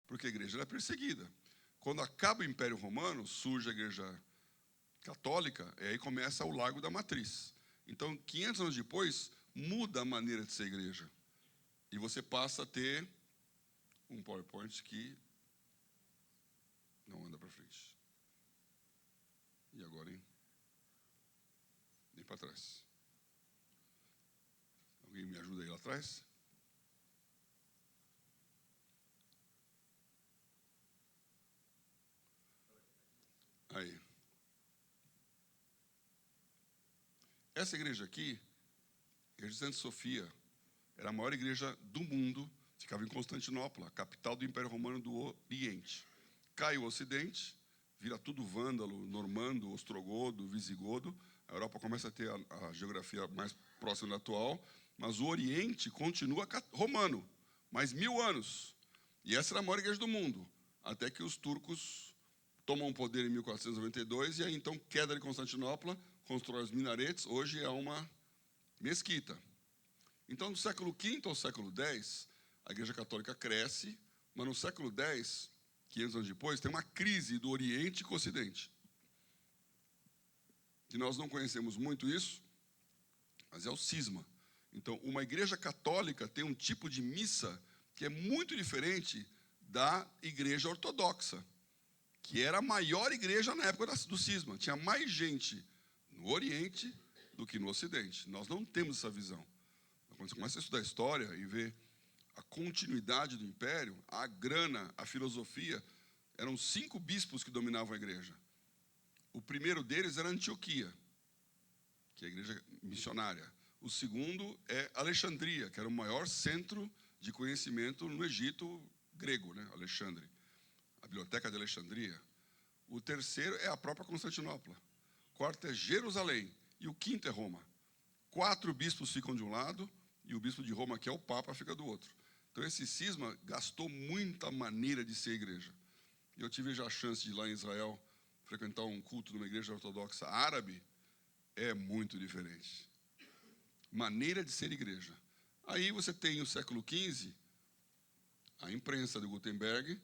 porque a igreja era perseguida. Quando acaba o Império Romano, surge a igreja católica, e aí começa o Largo da Matriz. Então, 500 anos depois, muda a maneira de ser igreja. E você passa a ter um PowerPoint que não anda para frente. E agora, hein? Nem para trás. Alguém me ajuda aí lá atrás? Aí. Essa igreja aqui, a igreja de Santa Sofia, era a maior igreja do mundo, ficava em Constantinopla, a capital do Império Romano do Oriente. Cai o Ocidente, vira tudo vândalo, normando, ostrogodo, visigodo. A Europa começa a ter a geografia mais próxima da atual, mas o Oriente continua romano, mais 1000 anos. E essa era a maior igreja do mundo, até que os turcos tomam o poder em 1492, e aí então queda de Constantinopla, constrói os minaretes, hoje é uma mesquita. Então, do século V ao século X, a Igreja Católica cresce, mas no século X, 500 anos depois, tem uma crise do Oriente com o Ocidente. E nós não conhecemos muito isso, mas é o cisma. Então, uma igreja católica tem um tipo de missa que é muito diferente da igreja ortodoxa, que era a maior igreja na época do cisma. Tinha mais gente no Oriente do que no Ocidente. Nós não temos essa visão. Quando você começa a estudar a história e ver a continuidade do império, a grana, a filosofia, eram 5 bispos que dominavam a igreja. O primeiro deles era Antioquia, que é a igreja missionária. O segundo é Alexandria, que era o maior centro de conhecimento no Egito grego, né? Alexandre. A Biblioteca de Alexandria. O terceiro é a própria Constantinopla. O quarto é Jerusalém. E o quinto é Roma. 4 bispos ficam de um lado, e o bispo de Roma, que é o Papa, fica do outro. Então, esse cisma gastou muita maneira de ser igreja. Eu tive já a chance de ir lá em Israel, frequentar um culto numa igreja ortodoxa árabe, é muito diferente. Maneira de ser igreja. Aí você tem o século XV, a imprensa de Gutenberg,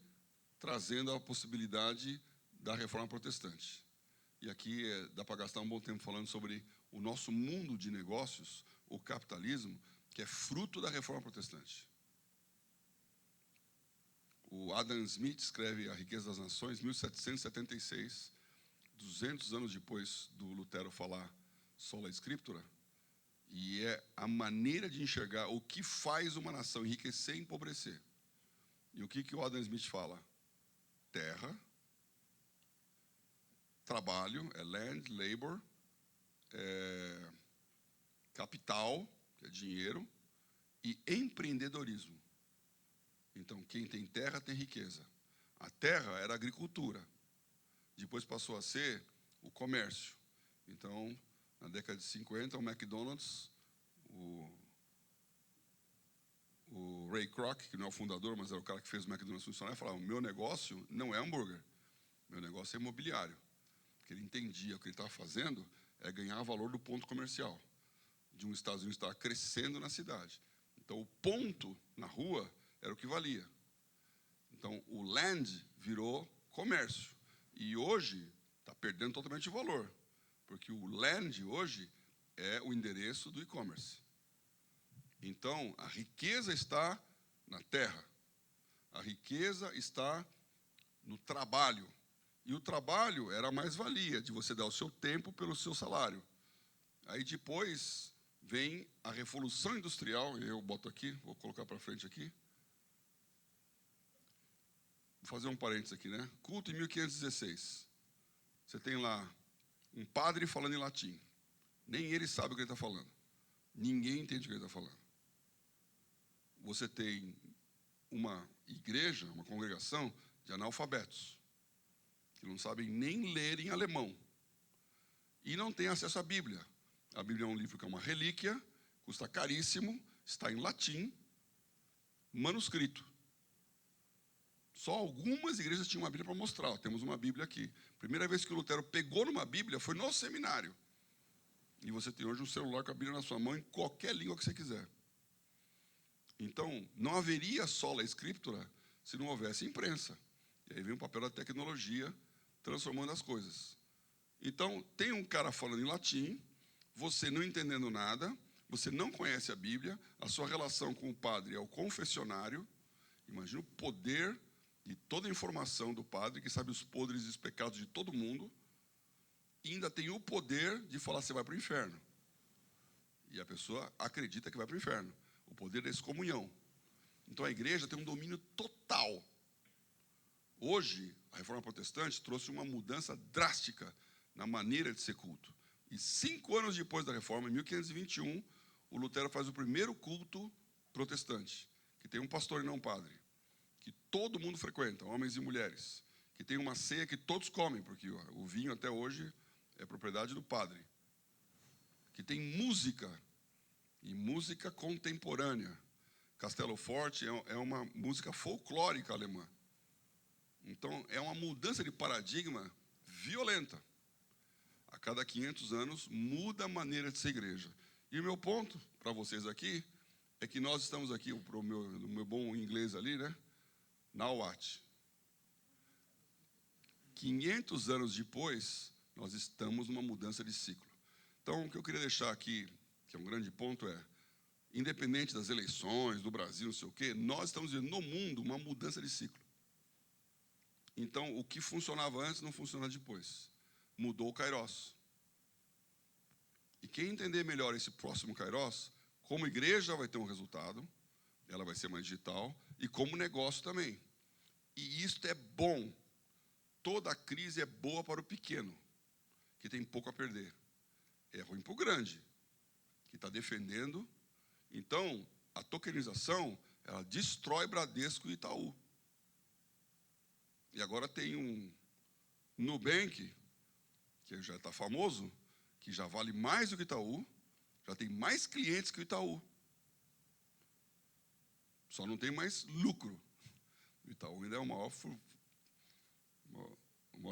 trazendo a possibilidade da reforma protestante. E aqui dá para gastar um bom tempo falando sobre o nosso mundo de negócios, o capitalismo, que é fruto da reforma protestante. O Adam Smith escreve A Riqueza das Nações, 1776, 200 anos depois do Lutero falar sola scriptura, e é a maneira de enxergar o que faz uma nação enriquecer e empobrecer. E o que o Adam Smith fala? Terra, trabalho, é land, labor, capital, que é dinheiro, e empreendedorismo. Então, quem tem terra tem riqueza. A terra era a agricultura. Depois passou a ser o comércio. Então, na década de 50, o McDonald's, o Ray Kroc, que não é o fundador, mas era o cara que fez o McDonald's funcionar, falava: o meu negócio não é hambúrguer, meu negócio é imobiliário. Porque ele entendia o que ele estava fazendo é ganhar valor do ponto comercial. De um Estados Unidos estar crescendo na cidade. Então, o ponto na rua era o que valia. Então, o land virou comércio. E hoje está perdendo totalmente o valor. Porque o land hoje é o endereço do e-commerce. Então, a riqueza está na terra. A riqueza está no trabalho. E o trabalho era a mais-valia, de você dar o seu tempo pelo seu salário. Aí depois vem a Revolução Industrial, eu boto aqui, vou colocar para frente aqui. Vou fazer um parênteses aqui, né? Culto em 1516. Você tem lá um padre falando em latim. Nem ele sabe o que ele está falando. Ninguém entende o que ele está falando. Você tem uma igreja, uma congregação de analfabetos, que não sabem nem ler em alemão. E não têm acesso à Bíblia. A Bíblia é um livro que é uma relíquia, custa caríssimo, está em latim, manuscrito. Só algumas igrejas tinham uma Bíblia para mostrar. Ó, temos uma Bíblia aqui. Primeira vez que o Lutero pegou numa Bíblia foi no seminário. E você tem hoje um celular com a Bíblia na sua mão em qualquer língua que você quiser. Então, não haveria sola scriptura se não houvesse imprensa. E aí vem o papel da tecnologia transformando as coisas. Então, tem um cara falando em latim, você não entendendo nada, você não conhece a Bíblia, a sua relação com o padre é o confessionário. Imagina o poder de toda a informação do padre, que sabe os podres e os pecados de todo mundo, e ainda tem o poder de falar que você vai para o inferno. E a pessoa acredita que vai para o inferno. O poder da excomunhão. Então a igreja tem um domínio total. Hoje, a Reforma Protestante trouxe uma mudança drástica na maneira de ser culto. E 5 anos depois da Reforma, em 1521, o Lutero faz o primeiro culto protestante, que tem um pastor e não um padre, que todo mundo frequenta, homens e mulheres, que tem uma ceia que todos comem, porque o vinho até hoje é propriedade do padre, que tem música, e música contemporânea. Castelo Forte é uma música folclórica alemã. Então, é uma mudança de paradigma violenta. A cada 500 anos, muda a maneira de ser igreja. E o meu ponto para vocês aqui é que nós estamos aqui, no meu bom inglês ali, né? Now what? 500 anos depois, nós estamos numa mudança de ciclo. Então, o que eu queria deixar aqui, que é um grande ponto, é, independente das eleições, do Brasil, não sei o quê, nós estamos vendo no mundo uma mudança de ciclo. Então, o que funcionava antes não funciona depois. Mudou o Kairos. E quem entender melhor esse próximo Kairos, como igreja vai ter um resultado, ela vai ser mais digital, e como negócio também. E isto é bom. Toda crise é boa para o pequeno, que tem pouco a perder. É ruim para o grande, que está defendendo. Então, a tokenização, ela destrói Bradesco e Itaú. E agora tem um Nubank, que já está famoso, que já vale mais do que o Itaú, já tem mais clientes que o Itaú. Só não tem mais lucro. O Itaú ainda é o maior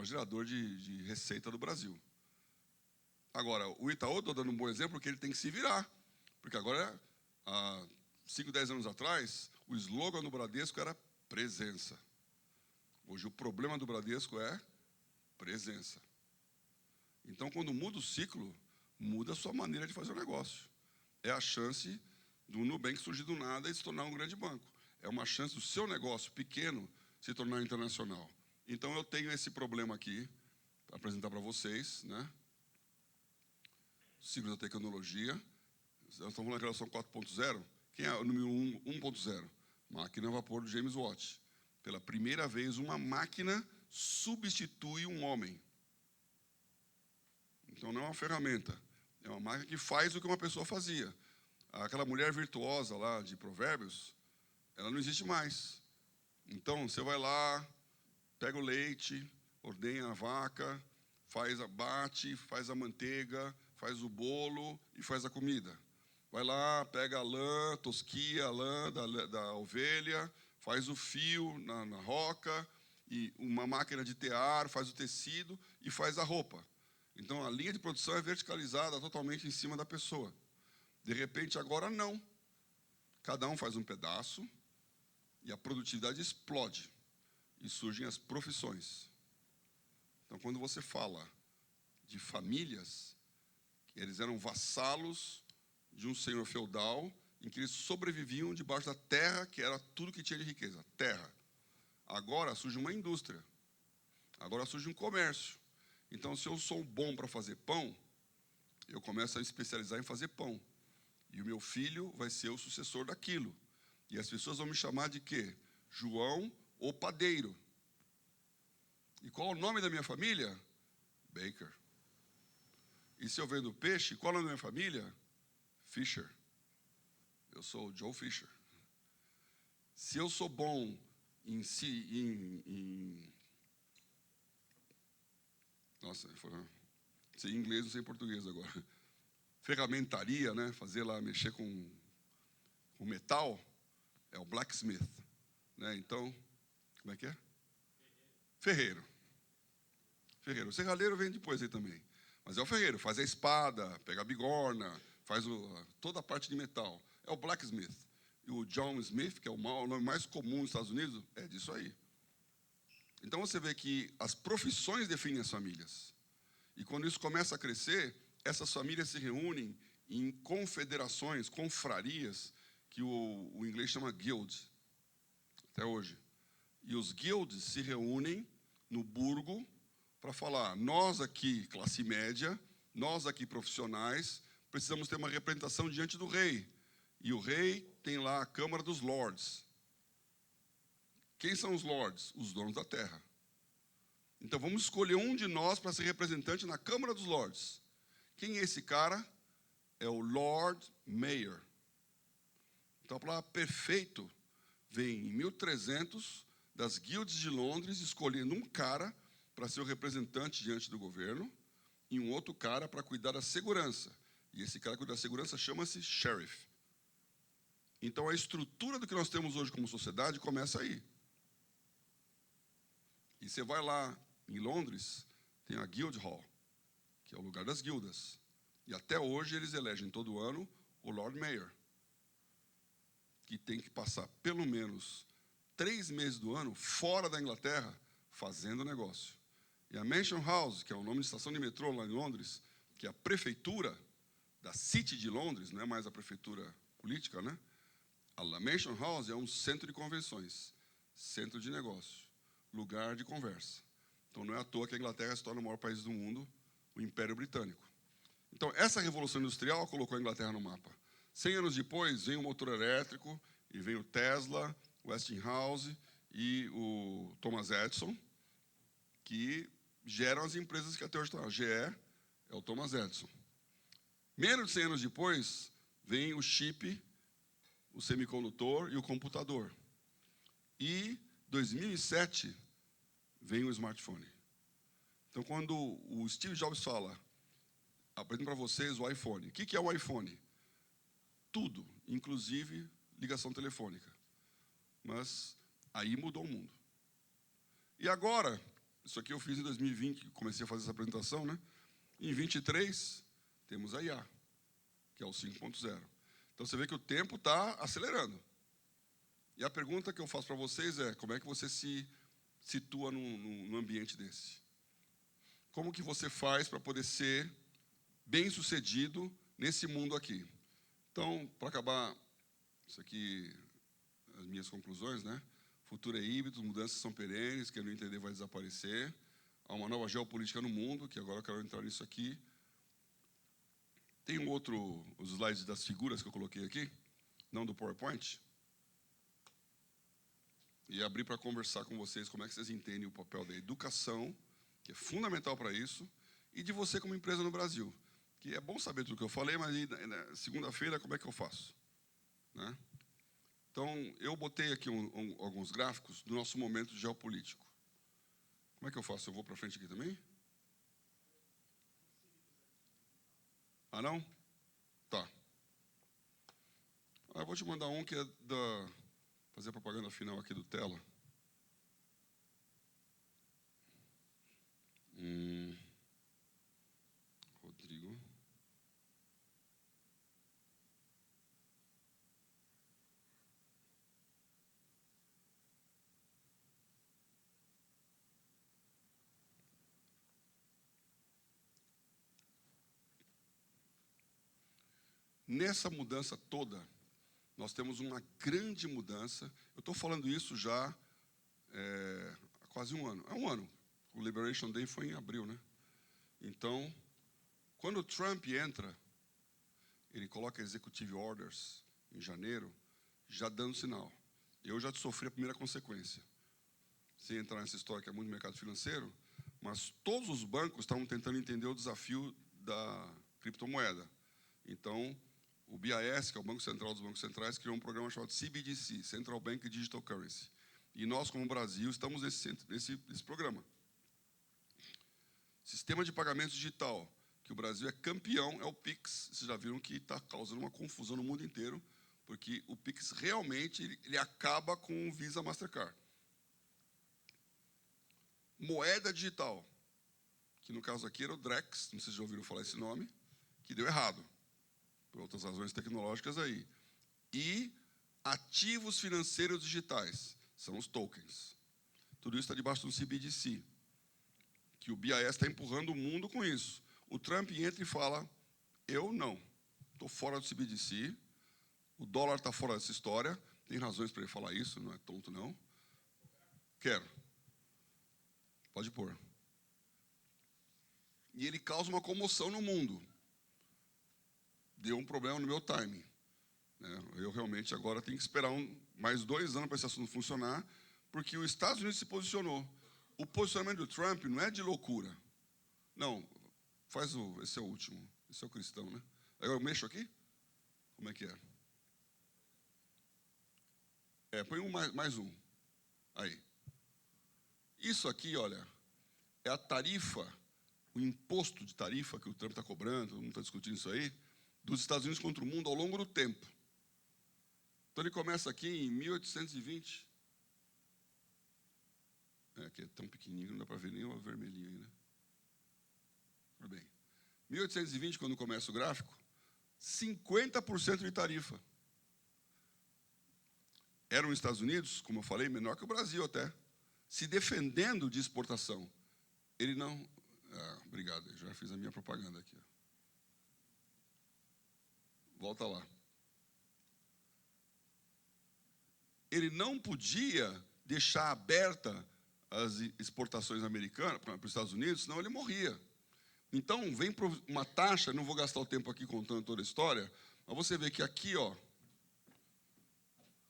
gerador de receita do Brasil. Agora, o Itaú, estou dando um bom exemplo, porque ele tem que se virar. Porque agora, há 5, 10 anos atrás, o slogan do Bradesco era presença. Hoje, o problema do Bradesco é presença. Então, quando muda o ciclo, muda a sua maneira de fazer o negócio. É a chance do Nubank surgir do nada e se tornar um grande banco. É uma chance do seu negócio pequeno se tornar internacional. Então, eu tenho esse problema aqui, para apresentar para vocês, né? Ciclo da tecnologia. Nós estamos falando da geração 4.0. Quem é o número 1.0? Máquina a vapor do James Watt. Pela primeira vez, uma máquina substitui um homem. Então, não é uma ferramenta. É uma máquina que faz o que uma pessoa fazia. Aquela mulher virtuosa lá de Provérbios, ela não existe mais. Então, você vai lá, pega o leite, ordenha a vaca, bate, faz a manteiga, faz o bolo e faz a comida. Vai lá, pega a lã, tosquia a lã da ovelha, faz o fio na roca, e uma máquina de tear, faz o tecido e faz a roupa. Então, a linha de produção é verticalizada totalmente em cima da pessoa. De repente, agora não. Cada um faz um pedaço e a produtividade explode. E surgem as profissões. Então, quando você fala de famílias, eles eram vassalos de um senhor feudal, em que eles sobreviviam debaixo da terra, que era tudo que tinha de riqueza, terra. Agora surge uma indústria. Agora surge um comércio. Então, se eu sou bom para fazer pão, eu começo a me especializar em fazer pão. E o meu filho vai ser o sucessor daquilo. E as pessoas vão me chamar de quê? João o padeiro. E qual o nome da minha família? Baker. E se eu vendo peixe, qual é o nome da minha família? Fisher. Eu sou o Joe Fisher. Se eu sou bom nossa, sei inglês, não sei português agora. Ferramentaria, né? Fazer lá, mexer com metal, é o blacksmith. Né? Então, como é que é? Ferreiro. Ferreiro. O serralheiro vem depois aí também. Mas é o ferreiro, faz a espada, pega a bigorna, faz toda a parte de metal. É o blacksmith. e o John Smith, que é o nome mais comum nos Estados Unidos, é disso aí. Então, você vê que as profissões definem as famílias. E quando isso começa a crescer, essas famílias se reúnem em confederações, confrarias, que o inglês chama guild, até hoje. E os guilds se reúnem no burgo para falar, nós aqui, classe média, nós aqui, profissionais, precisamos ter uma representação diante do rei. E o rei tem lá a Câmara dos Lords. Quem são os lords? Os donos da terra. Então, vamos escolher um de nós para ser representante na Câmara dos Lords. Quem é esse cara? É o Lord Mayor. Então, a palavra perfeito vem em 1300 das guilds de Londres, escolhendo um cara para ser o representante diante do governo e um outro cara para cuidar da segurança. E esse cara que cuida da segurança chama-se sheriff. Então, a estrutura do que nós temos hoje como sociedade começa aí. E você vai lá em Londres, tem a Guildhall, que é o lugar das guildas. E até hoje eles elegem todo ano o Lord Mayor, que tem que passar pelo menos 3 meses do ano fora da Inglaterra fazendo negócio. E a Mansion House, que é o nome de estação de metrô lá em Londres, que é a prefeitura da City de Londres, não é mais a prefeitura política, né? A Mansion House é um centro de convenções, centro de negócio, lugar de conversa. Então, não é à toa que a Inglaterra se torna o maior país do mundo, o Império Britânico. Então, essa Revolução Industrial colocou a Inglaterra no mapa. 100 anos depois, vem o motor elétrico, e vem o Tesla, o Westinghouse e o Thomas Edison, que geram as empresas que até hoje estão. A GE é o Thomas Edison. Menos de 100 anos depois, vem o chip, o semicondutor e o computador. E, 2007, vem o smartphone. Então, quando o Steve Jobs fala, apresento para vocês o iPhone. O que é o iPhone? Tudo, inclusive ligação telefônica. Mas aí mudou o mundo. E agora, isso aqui eu fiz em 2020, comecei a fazer essa apresentação, né? Em 23, temos a IA, que é o 5.0. Então, você vê que o tempo está acelerando. E a pergunta que eu faço para vocês é, como é que você se situa num ambiente desse? Como que você faz para poder ser bem-sucedido nesse mundo aqui? Então, para acabar, isso aqui, as minhas conclusões, né? Futuro é híbrido, mudanças são perenes, quem não entender vai desaparecer. Há uma nova geopolítica no mundo, que agora eu quero entrar nisso aqui. Tem um outro, os slides das figuras que eu coloquei aqui, não do PowerPoint. E abrir para conversar com vocês como é que vocês entendem o papel da educação, que é fundamental para isso, e de você como empresa no Brasil. Que é bom saber tudo que eu falei, mas segunda-feira como é que eu faço? Né? Então, eu botei aqui alguns gráficos do nosso momento geopolítico. Como é que eu faço? Eu vou para frente aqui também? Ah, não? Tá. Eu vou te mandar um que é fazer a propaganda final aqui do Tela. Rodrigo. Nessa mudança toda, nós temos uma grande mudança. Eu estou falando isso já há quase um ano. É um ano. O Liberation Day foi em abril, né? Então, quando o Trump entra, ele coloca executive orders em janeiro, já dando sinal. Eu já sofri a primeira consequência. Sem entrar nessa história que é muito mercado financeiro, mas todos os bancos estavam tentando entender o desafio da criptomoeda. Então, o BIS, que é o Banco Central dos Bancos Centrais, criou um programa chamado CBDC, Central Bank Digital Currency. E nós, como Brasil, estamos nesse programa. Sistema de pagamentos digital, que o Brasil é campeão, é o Pix. Vocês já viram que está causando uma confusão no mundo inteiro, porque o Pix realmente ele acaba com o Visa Mastercard. Moeda digital, que no caso aqui era o Drex, não sei se já ouviram falar esse nome, que deu errado, por outras razões tecnológicas aí. E ativos financeiros digitais, são os tokens. Tudo isso está debaixo do CBDC, que o BIS está empurrando o mundo com isso. O Trump entra e fala, eu não, estou fora do CBDC, o dólar está fora dessa história, tem razões para ele falar isso, não é tonto não. Quero. Pode pôr. E ele causa uma comoção no mundo. Deu um problema no meu timing. Eu realmente agora tenho que esperar mais 2 anos para esse assunto funcionar, porque os Estados Unidos se posicionou. O posicionamento do Trump não é de loucura. Não, esse é o último. Esse é o cristão, né? Agora eu mexo aqui? Como é que é? Põe mais um. Aí. Isso aqui, olha, é a tarifa, o imposto de tarifa que o Trump está cobrando, todo mundo está discutindo isso aí, dos Estados Unidos contra o mundo ao longo do tempo. Então, ele começa aqui em 1820. Aqui é tão pequenininho, não dá para ver nem o vermelhinho aí, né? Tudo bem. 1820, quando começa o gráfico, 50% de tarifa. Eram os Estados Unidos, como eu falei, menor que o Brasil até, se defendendo de exportação. Ele não... obrigado, eu já fiz a minha propaganda aqui. Volta lá. Ele não podia deixar aberta as exportações americanas para os Estados Unidos, senão ele morria. Então, vem uma taxa, não vou gastar o tempo aqui contando toda a história, mas você vê que aqui, ó,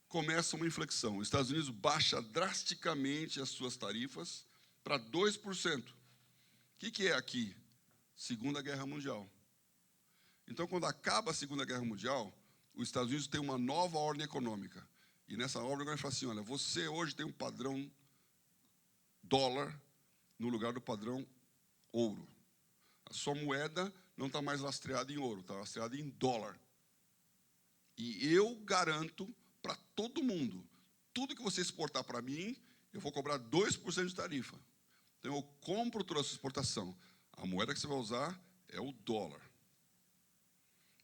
começa uma inflexão. Os Estados Unidos baixa drasticamente as suas tarifas para 2%. O que é aqui? Segunda Guerra Mundial. Então, quando acaba a Segunda Guerra Mundial, os Estados Unidos têm uma nova ordem econômica. E nessa ordem ele fala assim, olha, você hoje tem um padrão dólar no lugar do padrão ouro. A sua moeda não está mais lastreada em ouro, está lastreada em dólar. E eu garanto para todo mundo, tudo que você exportar para mim, eu vou cobrar 2% de tarifa. Então, eu compro toda a sua exportação. A moeda que você vai usar é o dólar.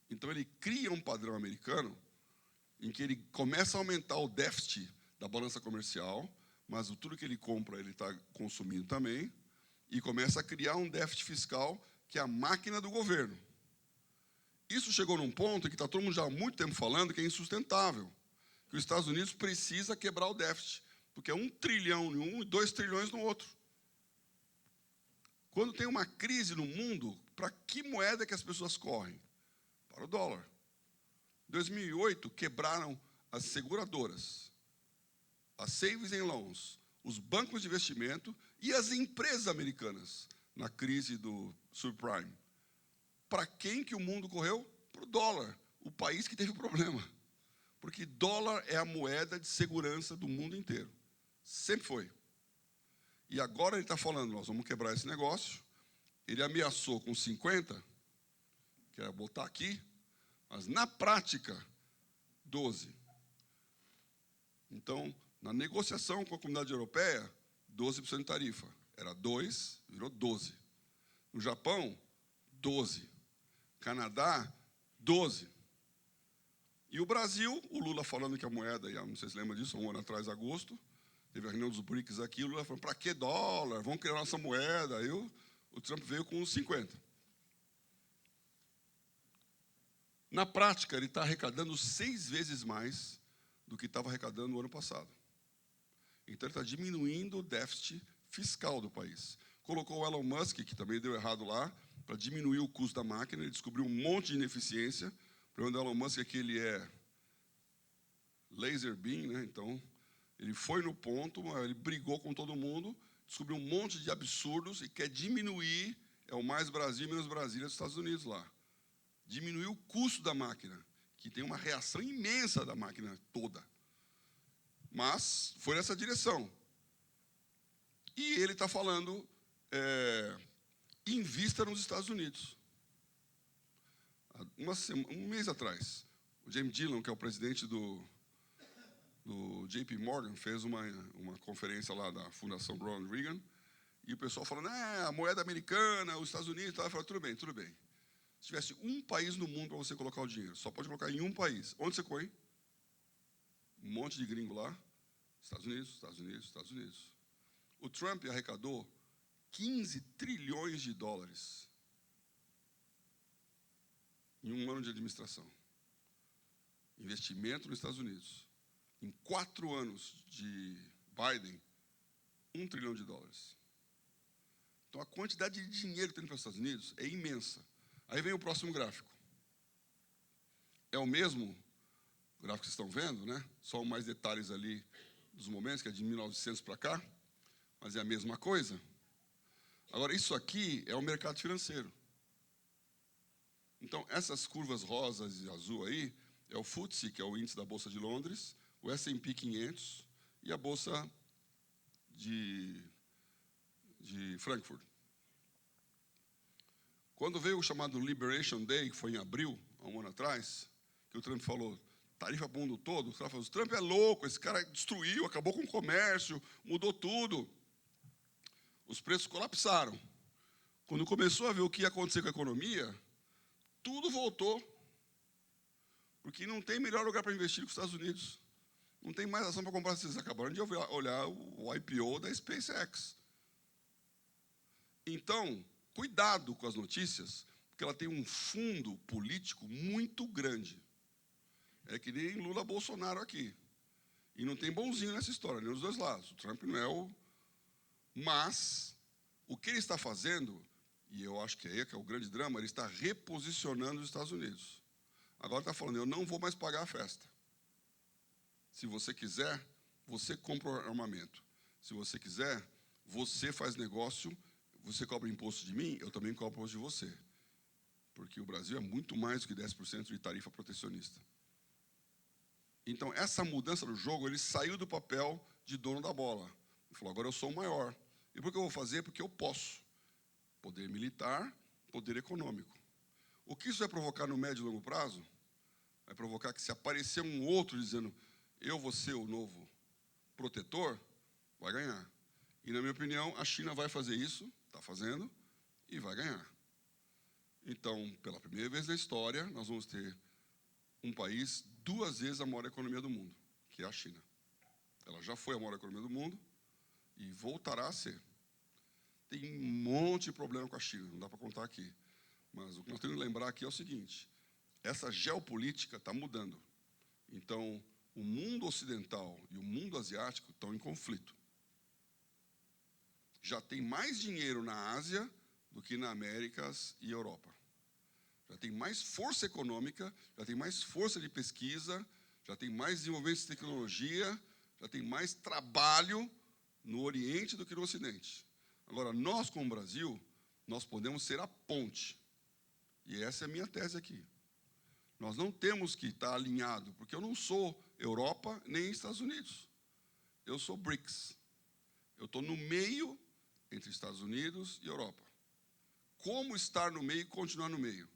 Então, ele cria um padrão americano em que ele começa a aumentar o déficit da balança comercial, mas tudo que ele compra, ele está consumindo também, e começa a criar um déficit fiscal, que é a máquina do governo. Isso chegou num ponto em que está todo mundo já há muito tempo falando que é insustentável, que os Estados Unidos precisa quebrar o déficit, porque é 1 trilhão em um e 2 trilhões no outro. Quando tem uma crise no mundo, para que moeda que as pessoas correm? Para o dólar. Em 2008, quebraram as seguradoras, as savings and loans, os bancos de investimento e as empresas americanas na crise do subprime. Para quem que o mundo correu? Para o dólar, o país que teve o problema. Porque dólar é a moeda de segurança do mundo inteiro. Sempre foi. E agora ele está falando, nós vamos quebrar esse negócio. Ele ameaçou com 50, que era botar aqui, mas na prática, 12. Então, na negociação com a comunidade europeia, 12% de tarifa. Era 2, virou 12. No Japão, 12. Canadá, 12. E o Brasil, o Lula falando que a moeda, não sei se lembra disso, 1 ano atrás, agosto, teve a reunião dos BRICS aqui, o Lula falou, para que dólar? Vamos criar nossa moeda. Aí o Trump veio com uns 50. Na prática, ele está arrecadando 6 vezes mais do que estava arrecadando no ano passado. Então, ele está diminuindo o déficit fiscal do país. Colocou o Elon Musk, que também deu errado lá, para diminuir o custo da máquina, ele descobriu um monte de ineficiência. O problema do Elon Musk é que ele é laser beam, né? Então, ele foi no ponto, ele brigou com todo mundo, descobriu um monte de absurdos e quer diminuir, é o mais Brasil, menos Brasília dos Estados Unidos lá. Diminuir o custo da máquina, que tem uma reação imensa da máquina toda. Mas foi nessa direção. E ele está falando, invista nos Estados Unidos. Um mês atrás, o James Dillon, que é o presidente do JP Morgan, fez uma conferência lá da Fundação Ronald Reagan, e o pessoal falando, a moeda americana, os Estados Unidos, ele falou, tudo bem, tudo bem. Se tivesse um país no mundo para você colocar o dinheiro, só pode colocar em um país. Onde você põe? Um monte de gringo lá. Estados Unidos, Estados Unidos, Estados Unidos. O Trump arrecadou 15 trilhões de dólares em um ano de administração. Investimento nos Estados Unidos. Em 4 anos de Biden, 1 trilhão de dólares. Então, a quantidade de dinheiro que tem para os Estados Unidos é imensa. Aí vem o próximo gráfico. É o mesmo gráfico que vocês estão vendo, né? Só mais detalhes ali dos momentos, que é de 1900 para cá, mas é a mesma coisa. Agora, isso aqui é o mercado financeiro. Então, essas curvas rosas e azul aí, é o FTSE, que é o índice da Bolsa de Londres, o S&P 500 e a Bolsa de Frankfurt. Quando veio o chamado Liberation Day, que foi em abril, há um ano atrás, que o Trump falou, tarifa para o mundo todo, os caras falaram, o Trump é louco, esse cara destruiu, acabou com o comércio, mudou tudo. Os preços colapsaram. Quando começou a ver o que ia acontecer com a economia, tudo voltou. Porque não tem melhor lugar para investir que os Estados Unidos. Não tem mais ação para comprar. Vocês acabaram de olhar o IPO da SpaceX. Então, cuidado com as notícias, porque ela tem um fundo político muito grande. É que nem Lula Bolsonaro aqui. E não tem bonzinho nessa história, nem dos dois lados. O Trump não é o... Mas, o que ele está fazendo, e eu acho que aí é que é o grande drama, ele está reposicionando os Estados Unidos. Agora está falando, eu não vou mais pagar a festa. Se você quiser, você compra o armamento. Se você quiser, você faz negócio, você cobra imposto de mim, eu também cobro imposto de você. Porque o Brasil é muito mais do que 10% de tarifa protecionista. Então, essa mudança do jogo, ele saiu do papel de dono da bola. Ele falou, agora eu sou o maior. E por que eu vou fazer? Porque eu posso. Poder militar, poder econômico. O que isso vai provocar no médio e longo prazo? Vai provocar que se aparecer um outro dizendo eu vou ser o novo protetor, vai ganhar. E, na minha opinião, a China vai fazer isso, está fazendo, e vai ganhar. Então, pela primeira vez na história, nós vamos ter um país 2 vezes a maior economia do mundo, que é a China. Ela já foi a maior economia do mundo e voltará a ser. Tem um monte de problema com a China, não dá para contar aqui. Mas o que nós temos que lembrar aqui é o seguinte, essa geopolítica está mudando. Então, o mundo ocidental e o mundo asiático estão em conflito. Já tem mais dinheiro na Ásia do que na Américas e Europa. Já tem mais força econômica, já tem mais força de pesquisa, já tem mais desenvolvimento de tecnologia, já tem mais trabalho no Oriente do que no Ocidente. Agora, nós, como Brasil, nós podemos ser a ponte. E essa é a minha tese aqui. Nós não temos que estar alinhado, porque eu não sou Europa nem Estados Unidos. Eu sou BRICS. Eu estou no meio entre Estados Unidos e Europa. Como estar no meio e continuar no meio?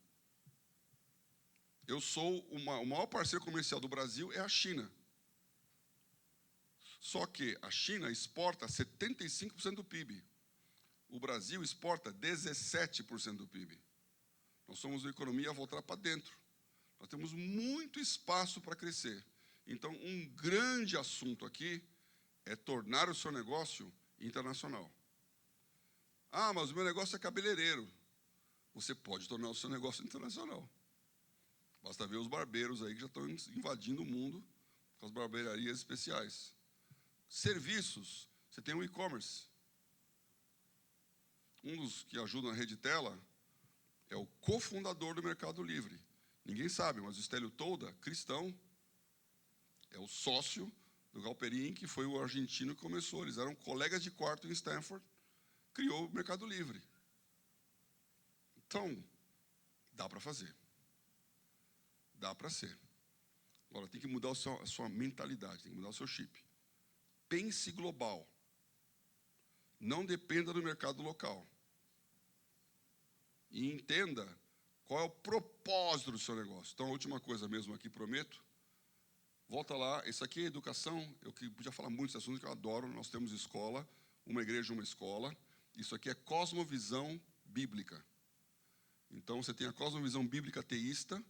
Eu sou o maior parceiro comercial do Brasil é a China. Só que a China exporta 75% do PIB. O Brasil exporta 17% do PIB. Nós somos uma economia a voltar para dentro. Nós temos muito espaço para crescer. Então, um grande assunto aqui é tornar o seu negócio internacional. Ah, mas o meu negócio é cabeleireiro. Você pode tornar o seu negócio internacional. Basta ver os barbeiros aí que já estão invadindo o mundo com as barbearias especiais. Serviços, você tem o e-commerce. Um dos que ajudam a Rede Tela é o cofundador do Mercado Livre. Ninguém sabe, mas o Stélio Tolda, cristão, é o sócio do Galperin, que foi o argentino que começou. Eles eram colegas de quarto em Stanford, criou o Mercado Livre. Então, dá para fazer. Dá para ser. Agora, tem que mudar a sua mentalidade, tem que mudar o seu chip. Pense global. Não dependa do mercado local. E entenda qual é o propósito do seu negócio. Então, a última coisa mesmo aqui, prometo. Volta lá, isso aqui é educação, eu que podia falar muito desse assunto, que eu adoro, nós temos escola, uma igreja, uma escola. Isso aqui é cosmovisão bíblica. Então, você tem a cosmovisão bíblica teísta,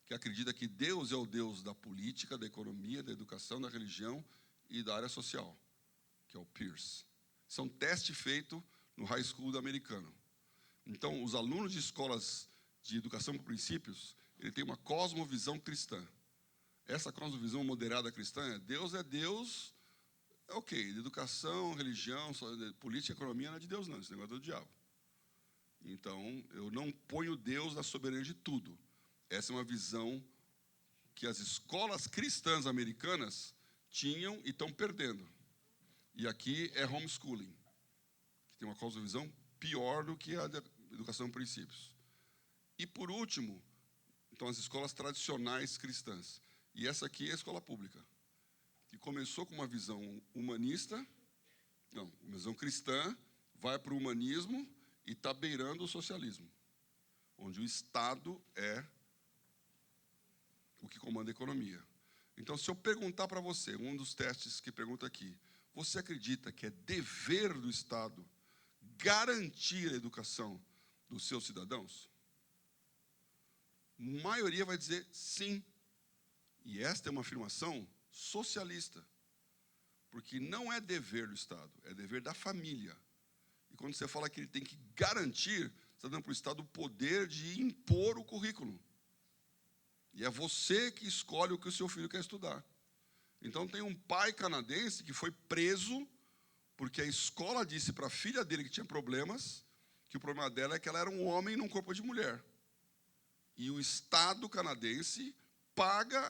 que acredita que Deus é o Deus da política, da economia, da educação, da religião e da área social, que é o Peirce. Isso é um teste feito no high school americano. Então, os alunos de escolas de educação por princípios, ele tem uma cosmovisão cristã. Essa cosmovisão moderada cristã é Deus, ok, de educação, religião, política, economia não é de Deus não, esse negócio é do diabo. Então, eu não ponho Deus na soberania de tudo. Essa é uma visão que as escolas cristãs americanas tinham e estão perdendo. E aqui é homeschooling, que tem uma cosmovisão pior do que a da educação por princípios. E, por último, então, as escolas tradicionais cristãs. E essa aqui é a escola pública, que começou com uma visão humanista, não, uma visão cristã, vai para o humanismo e está beirando o socialismo, onde o Estado é o que comanda a economia. Então, se eu perguntar para você, um dos testes que pergunta aqui, você acredita que é dever do Estado garantir a educação dos seus cidadãos? A maioria vai dizer sim. E esta é uma afirmação socialista, porque não é dever do Estado, é dever da família. E quando você fala que ele tem que garantir, você está dando para o Estado o poder de impor o currículo. E é você que escolhe o que o seu filho quer estudar. Então, tem um pai canadense que foi preso porque a escola disse para a filha dele que tinha problemas, que o problema dela é que ela era um homem num corpo de mulher. E o Estado canadense paga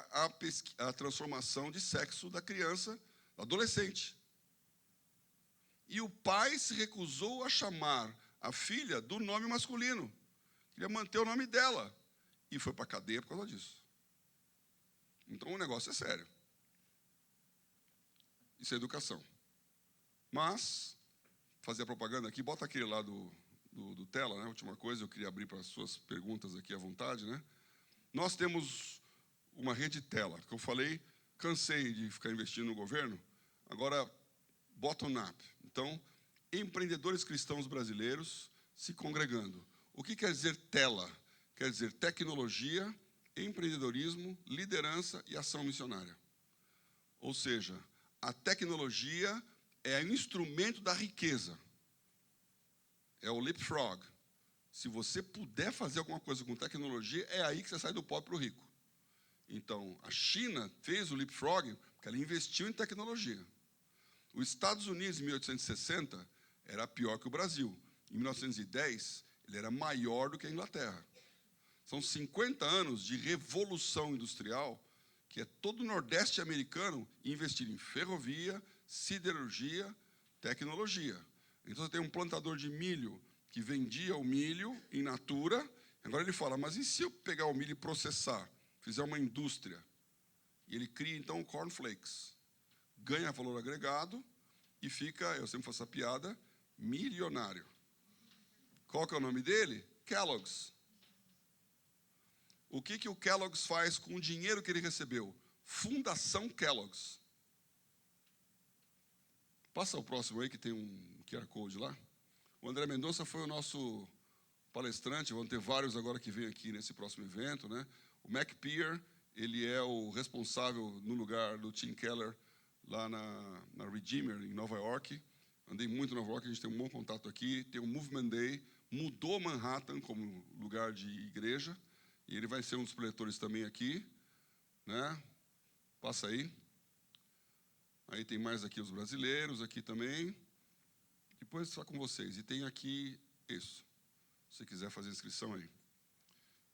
a transformação de sexo da criança, adolescente. E o pai se recusou a chamar a filha do nome masculino. Queria manter o nome dela. E foi para a cadeia por causa disso. Então, o negócio é sério. Isso é educação. Mas, fazer a propaganda aqui, bota aquele lá do tela, né? A última coisa, eu queria abrir para as suas perguntas aqui à vontade, né? Nós temos uma rede tela, que eu falei, cansei de ficar investindo no governo, agora, bottom-up. Então, empreendedores cristãos brasileiros se congregando. O que quer dizer tela? Quer dizer tecnologia, empreendedorismo, liderança e ação missionária. Ou seja, a tecnologia é um instrumento da riqueza. É o leapfrog. Se você puder fazer alguma coisa com tecnologia, é aí que você sai do pobre para o rico. Então, a China fez o leapfrog porque ela investiu em tecnologia. Os Estados Unidos, em 1860, era pior que o Brasil. Em 1910, ele era maior do que a Inglaterra. São 50 anos de revolução industrial, que é todo o Nordeste americano investir em ferrovia, siderurgia, tecnologia. Então, você tem um plantador de milho que vendia o milho in natura. Agora ele fala, mas e se eu pegar o milho e processar, fizer uma indústria? E ele cria, então, o cornflakes. Ganha valor agregado e fica, eu sempre faço essa piada, milionário. Qual que é o nome dele? Kellogg's. O que o Kellogg's faz com o dinheiro que ele recebeu? Fundação Kellogg's. Passa o próximo aí, que tem um QR Code lá. O André Mendonça foi o nosso palestrante, vão ter vários agora que vêm aqui nesse próximo evento, né? O Mac Peer, ele é o responsável no lugar do Tim Keller, lá na Redeemer, em Nova York. Andei muito em Nova York, a gente tem um bom contato aqui. Tem o Movement Day, mudou Manhattan como lugar de igreja. E ele vai ser um dos preletores também aqui, né? Passa aí. Aí tem mais aqui os brasileiros, aqui também. Depois só com vocês. E tem aqui isso. Se você quiser fazer inscrição aí.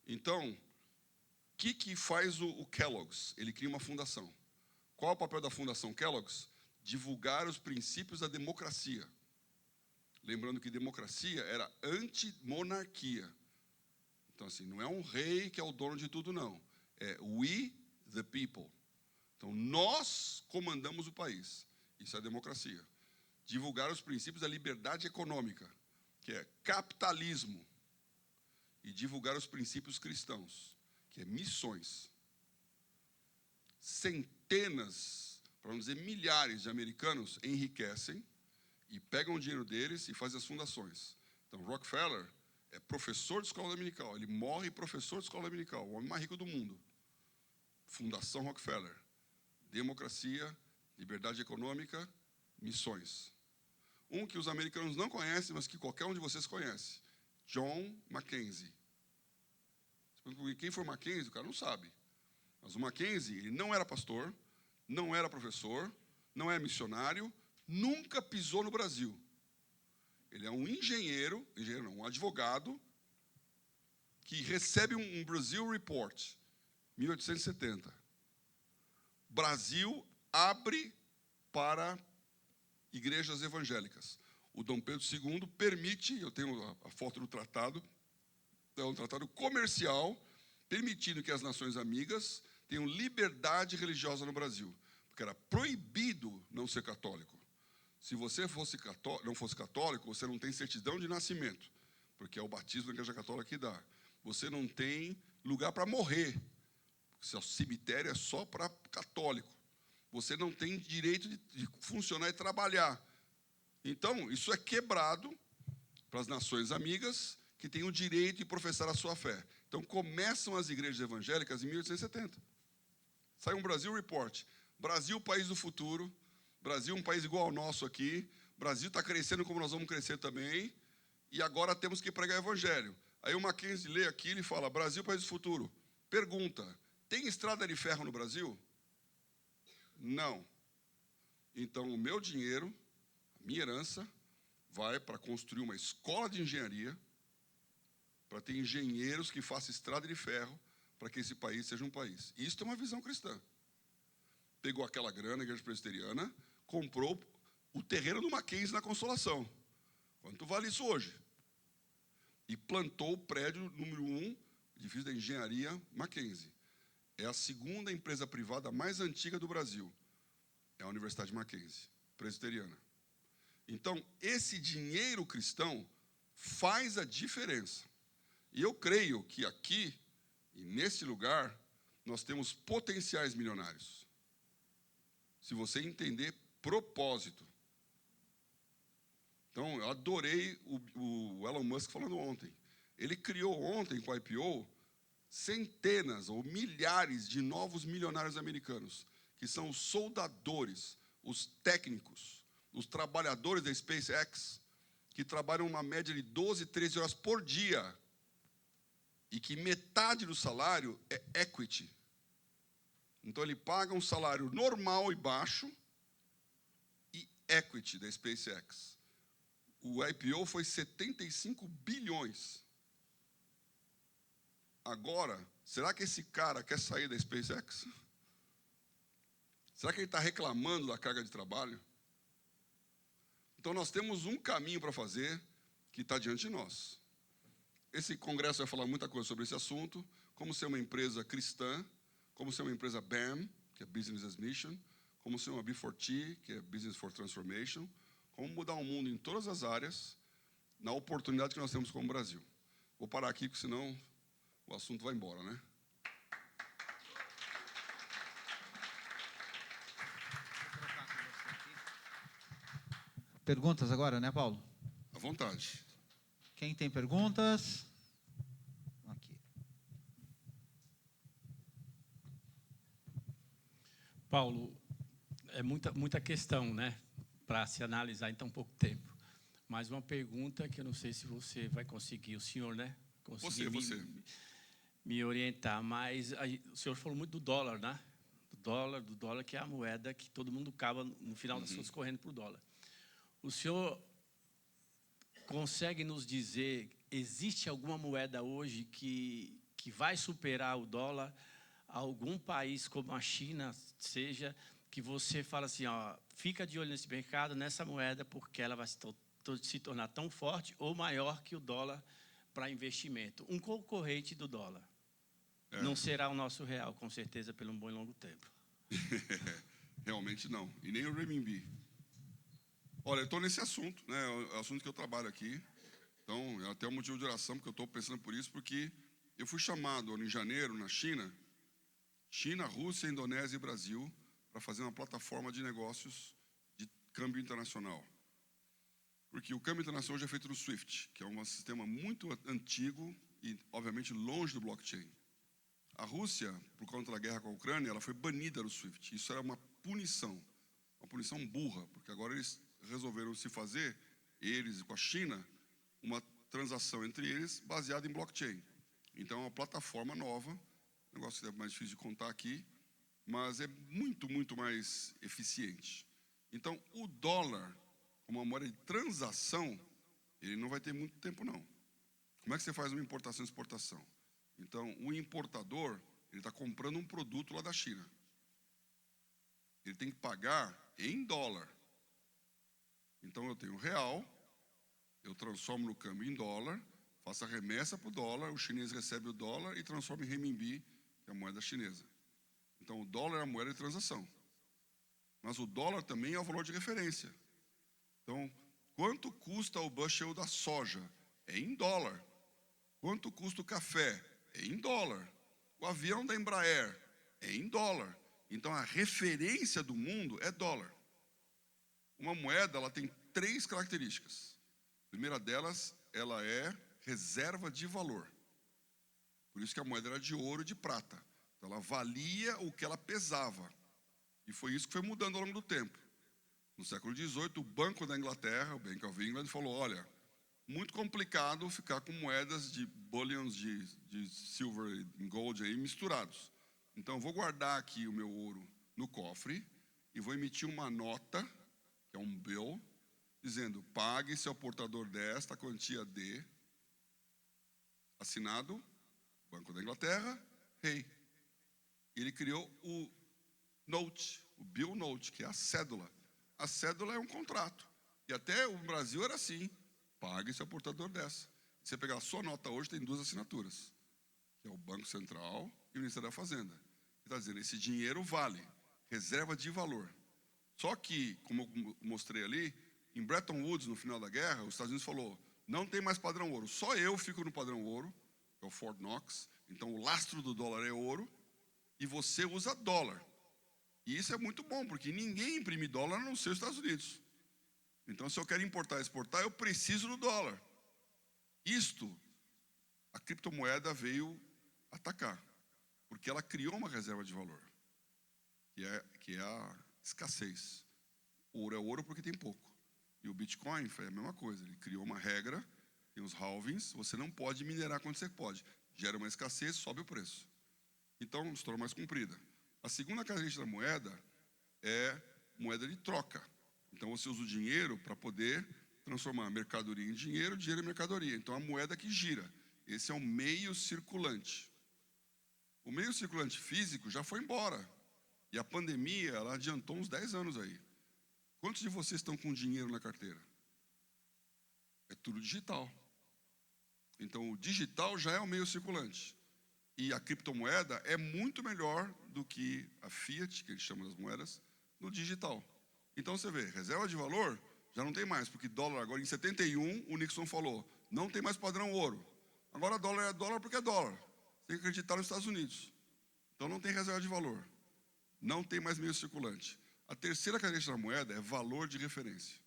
Então, o que faz o Kellogg's? Ele cria uma fundação. Qual é o papel da Fundação Kellogg's? Divulgar os princípios da democracia. Lembrando que democracia era anti-monarquia. Então, assim, não é um rei que é o dono de tudo, não. É we, the people. Então, nós comandamos o país. Isso é democracia. Divulgar os princípios da liberdade econômica, que é capitalismo. E divulgar os princípios cristãos, que é missões. Centenas, para não dizer milhares de americanos enriquecem e pegam o dinheiro deles e fazem as fundações. Então, Rockefeller é professor de escola dominical. Ele morre professor de escola dominical, o homem mais rico do mundo. Fundação Rockefeller. Democracia, liberdade econômica, missões. Um que os americanos não conhecem, mas que qualquer um de vocês conhece. John Mackenzie. Quem foi Mackenzie? O cara não sabe. Mas o Mackenzie, ele não era pastor, não era professor, não é missionário, nunca pisou no Brasil. Ele é um um advogado, que recebe um Brazil Report, 1870. Brasil abre para igrejas evangélicas. O Dom Pedro II permite, eu tenho a foto do tratado, é um tratado comercial, permitindo que as nações amigas tenham liberdade religiosa no Brasil, porque era proibido não ser católico. Se você não fosse católico, você não tem certidão de nascimento, porque é o batismo da Igreja Católica que dá. Você não tem lugar para morrer, porque o cemitério é só para católico. Você não tem direito de funcionar e trabalhar. Então, isso é quebrado para as nações amigas que têm o direito de professar a sua fé. Então, começam as igrejas evangélicas em 1870. Sai um Brasil Report. Brasil, país do futuro. Brasil, um país igual ao nosso aqui. Brasil está crescendo como nós vamos crescer também. E agora temos que pregar o evangelho. Aí o Mackenzie lê aquilo e fala, Brasil, país do futuro. Pergunta, tem estrada de ferro no Brasil? Não. Então, o meu dinheiro, a minha herança, vai para construir uma escola de engenharia, para ter engenheiros que façam estrada de ferro, para que esse país seja um país. Isso é uma visão cristã. Pegou aquela grana, a igreja presbiteriana, comprou o terreno do Mackenzie na Consolação. Quanto vale isso hoje? E plantou o prédio número 1, edifício da engenharia Mackenzie. É a segunda empresa privada mais antiga do Brasil. É a Universidade Mackenzie, presbiteriana. Então, esse dinheiro cristão faz a diferença. E eu creio que aqui, e nesse lugar, nós temos potenciais milionários. Se você entender propósito. Então, eu adorei o Elon Musk falando ontem. Ele criou ontem, com a IPO, centenas ou milhares de novos milionários americanos, que são os soldadores, os técnicos, os trabalhadores da SpaceX, que trabalham uma média de 12, 13 horas por dia, e que metade do salário é equity. Então, ele paga um salário normal e baixo e equity da SpaceX. O IPO foi 75 bilhões. Agora, será que esse cara quer sair da SpaceX? Será que ele está reclamando da carga de trabalho? Então, nós temos um caminho para fazer que está diante de nós. Esse congresso vai falar muita coisa sobre esse assunto, como ser uma empresa cristã, como ser uma empresa BAM, que é Business as Mission, como ser uma B4T, que é Business for Transformation, como mudar o mundo em todas as áreas, na oportunidade que nós temos como Brasil. Vou parar aqui, porque senão o assunto vai embora, né? Perguntas agora, né, Paulo? À vontade. Quem tem perguntas? Aqui. Paulo, é muita questão, né, para se analisar em tão pouco tempo. Mas uma pergunta que eu não sei se você vai conseguir, o senhor, né? Conseguir me orientar, mas o senhor falou muito do dólar, né? Do dólar que é a moeda que todo mundo acaba, no final das contas, correndo para o dólar. O senhor consegue nos dizer, existe alguma moeda hoje que vai superar o dólar? Algum país como a China, seja, que você fala assim, ó, fica de olho nesse mercado, nessa moeda, porque ela vai se tornar tão forte ou maior que o dólar para investimento. Um concorrente do dólar. Não será o nosso real, com certeza, pelo um bom e longo tempo. Realmente não. E nem o renminbi. Olha, eu estou nesse assunto, né? É o assunto que eu trabalho aqui. Então, é até um motivo de oração, porque eu estou pensando por isso, porque eu fui chamado em janeiro, na China, Rússia, Indonésia e Brasil, para fazer uma plataforma de negócios de câmbio internacional. Porque o câmbio internacional hoje é feito no SWIFT, que é um sistema muito antigo e, obviamente, longe do blockchain. A Rússia, por conta da guerra com a Ucrânia, ela foi banida do SWIFT. Isso era uma punição burra, porque agora eles resolveram se fazer, eles com a China, uma transação entre eles baseada em blockchain. Então, é uma plataforma nova, negócio que é mais difícil de contar aqui, mas é muito, muito mais eficiente. Então, o dólar, como uma moeda de transação, ele não vai ter muito tempo, não. Como é que você faz uma importação e exportação? Então, o importador, ele está comprando um produto lá da China. Ele tem que pagar em dólar. Então, eu tenho real, eu transformo no câmbio em dólar, faço a remessa para o dólar, o chinês recebe o dólar e transforma em renminbi, que é a moeda chinesa. Então, o dólar é a moeda de transação. Mas o dólar também é o valor de referência. Então, quanto custa o bushel da soja? É em dólar. Quanto custa o café? É em dólar. O avião da Embraer? É em dólar. Então, a referência do mundo é dólar. Uma moeda, ela tem 3 características. A primeira delas, ela é reserva de valor. Por isso que a moeda era de ouro e de prata. Então, ela valia o que ela pesava. E foi isso que foi mudando ao longo do tempo. No século XVIII, o Banco da Inglaterra, o Bank of England, falou, olha, muito complicado ficar com moedas de bullions de silver e gold aí misturados. Então, eu vou guardar aqui o meu ouro no cofre e vou emitir uma nota, que é um bill, dizendo, pague-se ao portador desta quantia de, assinado, Banco da Inglaterra, rei. Ele criou o note, o bill note, que é a cédula. A cédula é um contrato. E até o Brasil era assim, pague-se ao portador dessa. Se você pegar a sua nota hoje, tem 2 assinaturas, que é o Banco Central e o Ministério da Fazenda. Ele está dizendo, esse dinheiro vale, reserva de valor. Só que, como eu mostrei ali, em Bretton Woods, no final da guerra, os Estados Unidos falou, não tem mais padrão ouro, só eu fico no padrão ouro, que é o Fort Knox, então o lastro do dólar é ouro, e você usa dólar. E isso é muito bom, porque ninguém imprime dólar a não ser os Estados Unidos. Então, se eu quero importar e exportar, eu preciso do dólar. Isto, a criptomoeda veio atacar, porque ela criou uma reserva de valor, que é a escassez. Ouro é ouro porque tem pouco. E o Bitcoin foi a mesma coisa, ele criou uma regra, tem os halvings, você não pode minerar quando você pode. Gera uma escassez, sobe o preço. Então, se torna mais comprida. A segunda característica da moeda é moeda de troca. Então, você usa o dinheiro para poder transformar mercadoria em dinheiro, dinheiro em mercadoria. Então, a moeda que gira. Esse é o meio circulante. O meio circulante físico já foi embora. E a pandemia, ela adiantou uns 10 anos aí. Quantos de vocês estão com dinheiro na carteira? É tudo digital. Então, o digital já é o meio circulante. E a criptomoeda é muito melhor do que a fiat, que eles chamam das moedas, no digital. Então, você vê, reserva de valor já não tem mais, porque dólar agora, em 71, o Nixon falou, não tem mais padrão ouro. Agora dólar é dólar porque é dólar. Você tem que acreditar nos Estados Unidos. Então, não tem reserva de valor. Não tem mais meio circulante. A terceira característica da moeda é valor de referência.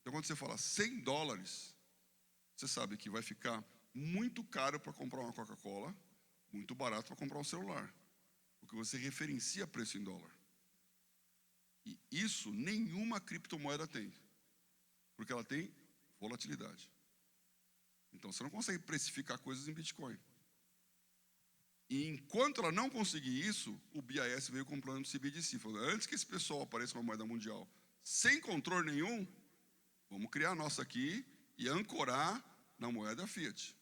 Então, quando você fala 100 dólares, você sabe que vai ficar muito caro para comprar uma Coca-Cola, muito barato para comprar um celular. Porque você referencia preço em dólar. E isso nenhuma criptomoeda tem. Porque ela tem volatilidade. Então, você não consegue precificar coisas em Bitcoin. E enquanto ela não conseguir isso, o BIS veio com um plano de CBDC. Falou, antes que esse pessoal apareça com uma moeda mundial sem controle nenhum, vamos criar a nossa aqui e ancorar na moeda fiat.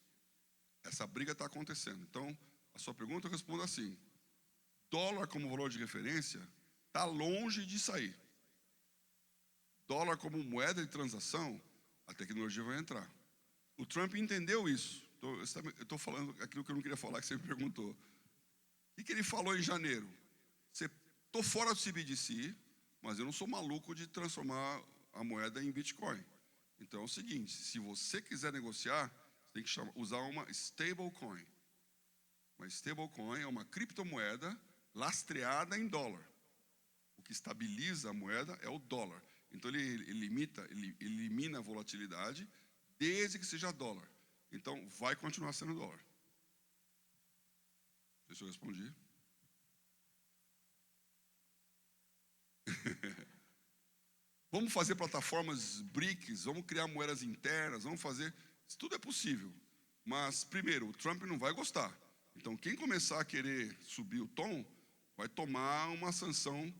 Essa briga está acontecendo. Então, a sua pergunta eu respondo assim. Dólar como valor de referência está longe de sair. Dólar como moeda de transação, a tecnologia vai entrar. O Trump entendeu isso. Eu estou falando aquilo que eu não queria falar, que você me perguntou. O que ele falou em janeiro? Estou fora do CBDC, mas eu não sou maluco de transformar a moeda em Bitcoin. Então é o seguinte, se você quiser negociar, você tem que usar uma stablecoin. Uma stablecoin é uma criptomoeda lastreada em dólar. O que estabiliza a moeda é o dólar. Então ele elimina a volatilidade desde que seja dólar. Então vai continuar sendo dólar. sei se eu respondi. Vamos fazer plataformas BRICS, vamos criar moedas internas, vamos fazer... Isso tudo é possível. Mas, primeiro, o Trump não vai gostar. Então, quem começar a querer subir o tom, vai tomar uma sanção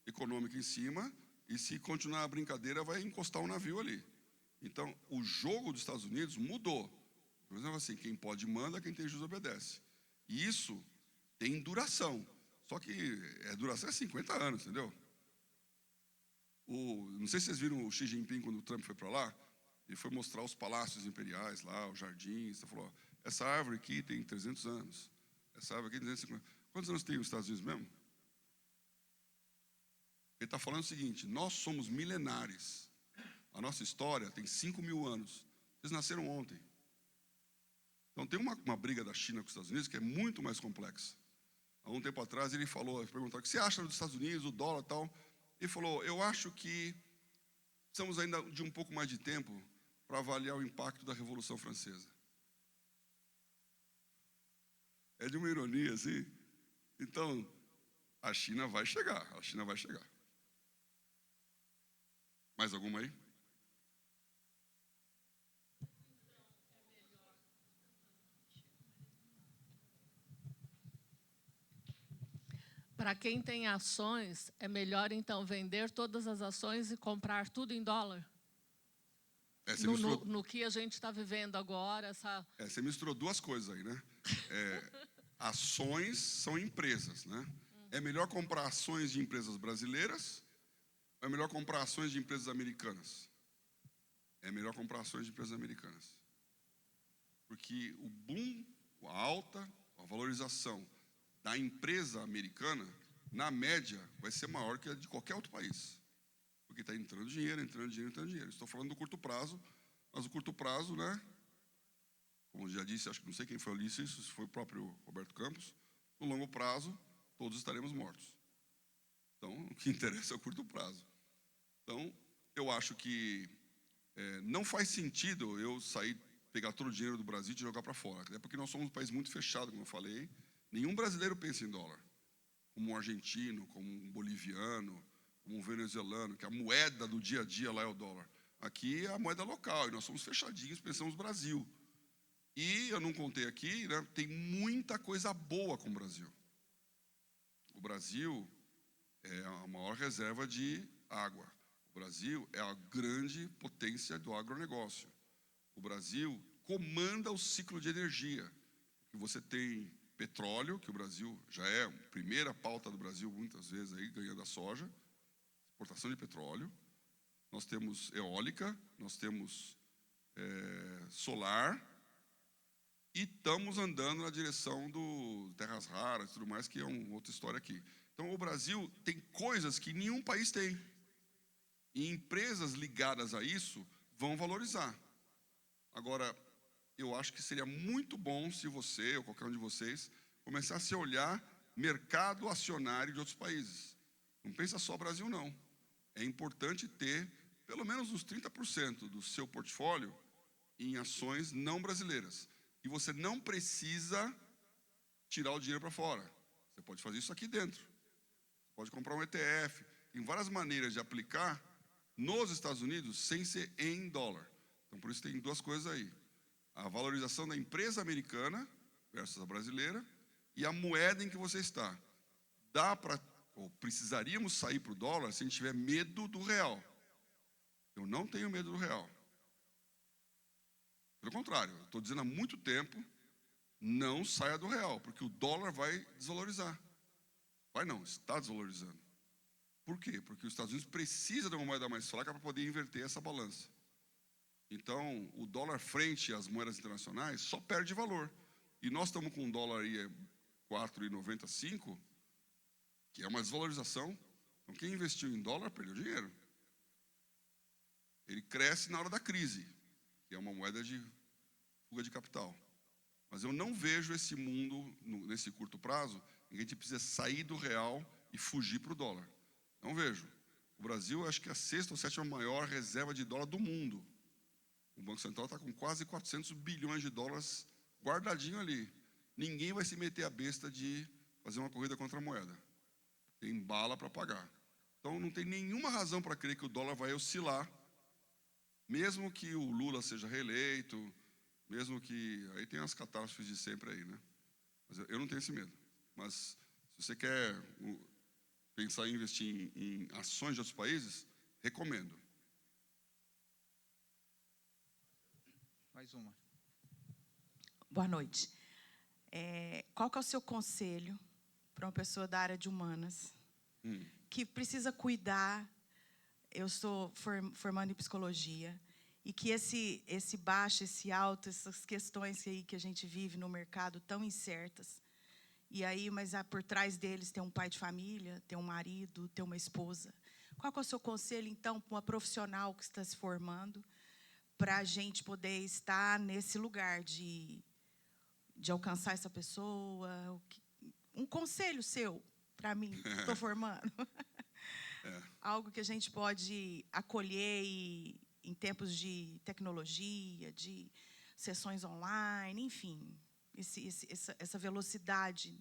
econômica em cima, e se continuar a brincadeira, vai encostar um navio ali. Então, o jogo dos Estados Unidos mudou. Por exemplo, assim, quem pode manda, quem tem juízo obedece. E isso tem duração. Só que a duração é 50 anos, entendeu? Não sei se vocês viram o Xi Jinping quando o Trump foi para lá. Ele foi mostrar os palácios imperiais lá, os jardins. Ele falou, essa árvore aqui tem 300 anos. Essa árvore aqui tem 250. Quantos anos tem os Estados Unidos mesmo? Ele está falando o seguinte, nós somos milenares. A nossa história tem 5.000 anos. Vocês nasceram ontem. Então tem uma briga da China com os Estados Unidos que é muito mais complexa. Há um tempo atrás ele falou, perguntaram, o que você acha dos Estados Unidos, o dólar e tal? Ele falou, eu acho que precisamos ainda de um pouco mais de tempo para avaliar o impacto da Revolução Francesa. É de uma ironia, assim. Então, a China vai chegar, Mais alguma aí? Para quem tem ações, é melhor então vender todas as ações e comprar tudo em dólar? No que a gente está vivendo agora, você misturou duas coisas aí, né? Ações são empresas, né? É melhor comprar ações de empresas brasileiras ou é melhor comprar ações de empresas americanas? É melhor comprar ações de empresas americanas. Porque o boom, a valorização da empresa americana, na média, vai ser maior que a de qualquer outro país. Porque está entrando dinheiro. Estou falando do curto prazo, mas o curto prazo, né? Como já disse, acho que não sei quem foi o Ulisses, se foi o próprio Roberto Campos, no longo prazo, todos estaremos mortos. Então, o que interessa é o curto prazo. Então, eu acho que não faz sentido eu sair, pegar todo o dinheiro do Brasil e jogar para fora. Até porque nós somos um país muito fechado, como eu falei. Nenhum brasileiro pensa em dólar. Como um argentino, como um boliviano, como um venezuelano, que a moeda do dia a dia lá é o dólar. Aqui é a moeda local, e nós somos fechadinhos, pensamos Brasil. E eu não contei aqui, né, tem muita coisa boa com o Brasil. O Brasil é a maior reserva de água. O Brasil é a grande potência do agronegócio. O Brasil comanda o ciclo de energia. Que você tem petróleo, que o Brasil já é a primeira pauta do Brasil, muitas vezes, aí, ganhando a soja, exportação de petróleo. Nós temos eólica, nós temos solar, e estamos andando na direção do terras raras e tudo mais, que é uma outra história aqui. Então, o Brasil tem coisas que nenhum país tem. E empresas ligadas a isso vão valorizar. Agora, eu acho que seria muito bom se você, ou qualquer um de vocês, começasse a olhar mercado acionário de outros países. Não pensa só Brasil, não. É importante ter pelo menos uns 30% do seu portfólio em ações não brasileiras. E você não precisa tirar o dinheiro para fora. Você pode fazer isso aqui dentro. Você pode comprar um ETF. Tem várias maneiras de aplicar nos Estados Unidos sem ser em dólar. Então, por isso tem duas coisas aí. A valorização da empresa americana versus a brasileira e a moeda em que você está. Ou precisaríamos sair para o dólar se a gente tiver medo do real. Eu não tenho medo do real. Pelo contrário, eu estou dizendo há muito tempo, não saia do real, porque o dólar vai desvalorizar. Vai não, está desvalorizando. Por quê? Porque os Estados Unidos precisam de uma moeda mais fraca para poder inverter essa balança. Então, o dólar frente às moedas internacionais só perde valor. E nós estamos com um dólar aí 4,95, que é uma desvalorização. Então, quem investiu em dólar perdeu dinheiro. Ele cresce na hora da crise, que é uma moeda de fuga de capital. Mas eu não vejo esse mundo, nesse curto prazo, em que a gente precisa sair do real e fugir para o dólar. Não vejo. O Brasil, acho que é a 6ª ou 7ª maior reserva de dólar do mundo. O Banco Central está com quase 400 bilhões de dólares guardadinho ali. ninguém vai se meter a besta de fazer uma corrida contra a moeda. Tem bala para pagar. Então, não tem nenhuma razão para crer que o dólar vai oscilar, mesmo que o Lula seja reeleito, mesmo que... Aí tem as catástrofes de sempre aí, né? Mas eu não tenho esse medo. Mas, se você quer pensar em investir em ações de outros países, recomendo. Mais uma. Boa noite. Qual que é o seu conselho para uma pessoa da área de humanas que precisa cuidar? Eu estou formando em psicologia e que esse baixo, esse alto, essas questões aí que a gente vive no mercado tão incertas. E aí, mas por trás deles tem um pai de família, tem um marido, tem uma esposa. Qual que é o seu conselho, então, para uma profissional que está se formando, para a gente poder estar nesse lugar de alcançar essa pessoa? Um conselho seu para mim, que estou formando. Algo que a gente pode acolher em tempos de tecnologia, de sessões online, enfim, essa velocidade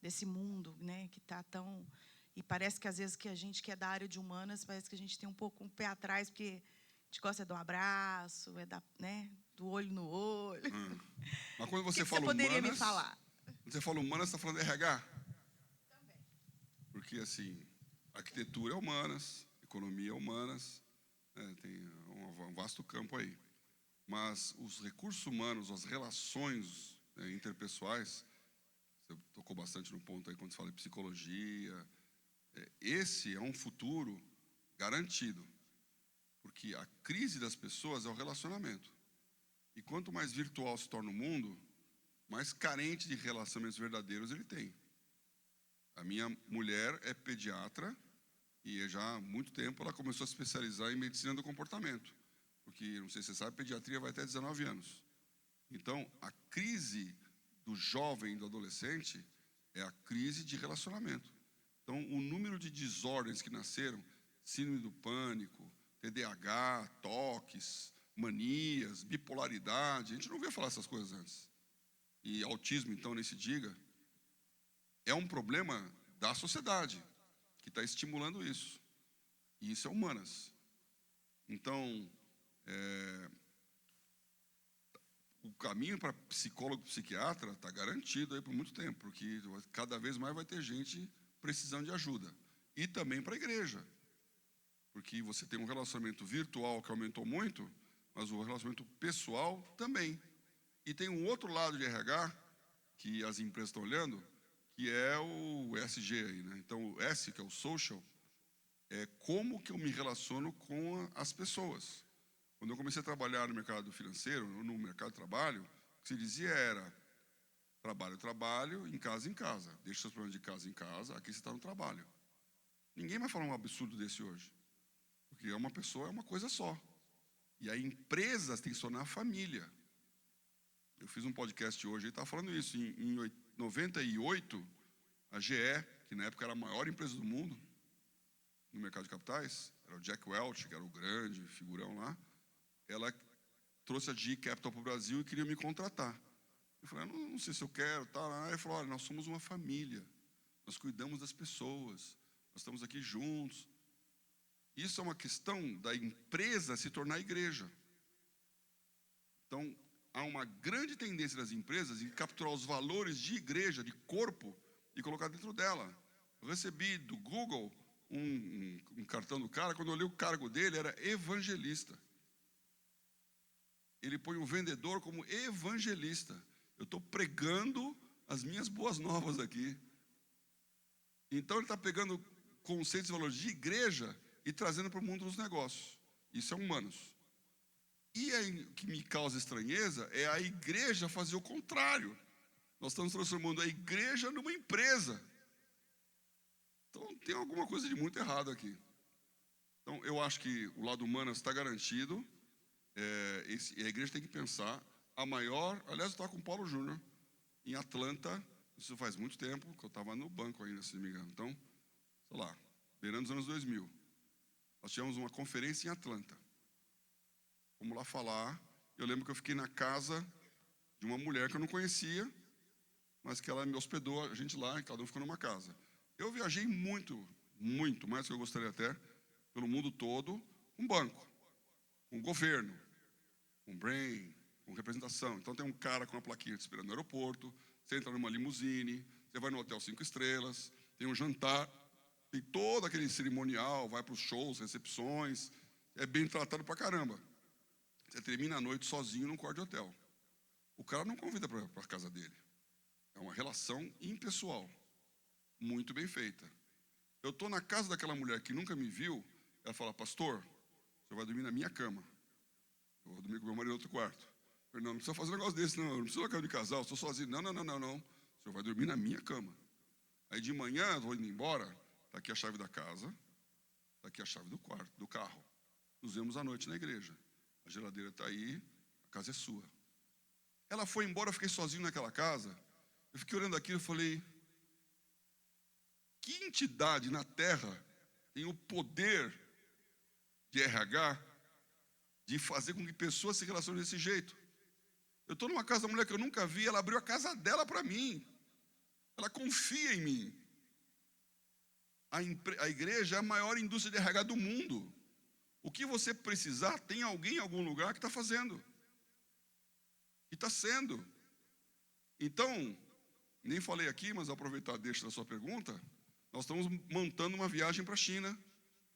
desse mundo, né, que está tão... E parece que, às vezes, que a gente que é da área de humanas, parece que a gente tem um pouco um pé atrás, porque a gente gosta de dar um abraço, né, do olho no olho. Mas quando você O que fala você poderia humanas, me falar? Quando você fala humanas, você está falando de RH? Também. Porque, assim, arquitetura é humanas, economia é humanas, né, tem um vasto campo aí. Mas os recursos humanos, as relações interpessoais, você tocou bastante no ponto aí quando você fala de psicologia, esse é um futuro garantido. Porque a crise das pessoas é o relacionamento. E quanto mais virtual se torna o mundo, mais carente de relacionamentos verdadeiros ele tem. A minha mulher é pediatra e já há muito tempo ela começou a se especializar em medicina do comportamento. Porque, não sei se você sabe, pediatria vai até 19 anos. Então, a crise do jovem e do adolescente é a crise de relacionamento. Então, o número de desordens que nasceram, síndrome do pânico, TDAH, toques, manias, bipolaridade, a gente não ouvia falar essas coisas antes. E autismo, então, nem se diga, é um problema da sociedade que está estimulando isso. E isso é humanas. Então, o caminho para psicólogo e psiquiatra está garantido aí por muito tempo, porque cada vez mais vai ter gente precisando de ajuda. E também para a igreja. Porque você tem um relacionamento virtual que aumentou muito, mas o relacionamento pessoal também. E tem um outro lado de RH, que as empresas estão olhando, que é o SG aí, né? Então, o S, que é o social, é como que eu me relaciono com as pessoas. Quando eu comecei a trabalhar no mercado financeiro, no mercado de trabalho, o que se dizia era: trabalho, em casa, deixa seus problemas de casa em casa, aqui você está no trabalho. Ninguém vai falar um absurdo desse hoje. Porque uma pessoa é uma coisa só. E a empresa tem que se tornar família. Eu fiz um podcast hoje e estava falando isso. Em 98, a GE, que na época era a maior empresa do mundo, no mercado de capitais, era o Jack Welch, que era o grande figurão lá, ela trouxe a GE Capital para o Brasil e queria me contratar. Eu falei, não sei se eu quero, tá. Aí ele falou, olha, nós somos uma família, nós cuidamos das pessoas, nós estamos aqui juntos. Isso é uma questão da empresa se tornar igreja. Então, há uma grande tendência das empresas em capturar os valores de igreja, de corpo, e colocar dentro dela. Eu recebi do Google um cartão do cara, quando eu olhei o cargo dele, era evangelista. Ele põe o vendedor como evangelista. Eu estou pregando as minhas boas novas aqui. Então, ele está pegando conceitos e valores de igreja e trazendo para o mundo dos negócios. Isso é humanos. E aí, o que me causa estranheza é a igreja fazer o contrário. Nós estamos transformando a igreja numa empresa. Então, tem alguma coisa de muito errado aqui. Então, eu acho que o lado humano está garantido. A igreja tem que pensar. A maior... Aliás, eu estava com o Paulo Júnior, em Atlanta. Isso faz muito tempo, que eu estava no banco ainda, se não me engano. Então, sei lá, beirando os anos 2000. Nós tivemos uma conferência em Atlanta. Fomos lá falar. Eu lembro que eu fiquei na casa de uma mulher que eu não conhecia. mas que ela me hospedou a gente lá, e cada um ficou numa casa. Eu viajei muito, muito, mais do que eu gostaria até, pelo mundo todo, com banco, com governo, com brain, com representação. Então tem um cara com uma plaquinha te esperando no aeroporto, você entra numa limusine, você vai no hotel 5 estrelas, tem um jantar, tem todo aquele cerimonial, vai para os shows, recepções, é bem tratado pra caramba. Você termina a noite sozinho num quarto de hotel. O cara não convida para a casa dele. É uma relação impessoal, muito bem feita. Eu estou na casa daquela mulher que nunca me viu, ela fala, pastor, você vai dormir na minha cama. Eu vou dormir com meu marido no outro quarto. Eu falei, não precisa fazer um negócio desse, não. Eu não preciso de cama de casal, eu estou sozinho. Não. O senhor vai dormir na minha cama. Aí de manhã, eu vou indo embora, está aqui a chave da casa, está aqui a chave do quarto, do carro. Nos vemos à noite na igreja. A geladeira está aí, a casa é sua. Ela foi embora, eu fiquei sozinho naquela casa. Eu fiquei olhando aquilo e falei, que entidade na Terra tem o poder de RH de fazer com que pessoas se relacionem desse jeito? Eu estou numa casa da mulher que eu nunca vi, ela abriu a casa dela para mim. Ela confia em mim. A igreja é a maior indústria de RH do mundo. O que você precisar, tem alguém em algum lugar que está fazendo. E está sendo. Então, nem falei aqui, mas vou aproveitar deixa da sua pergunta, nós estamos montando uma viagem para a China,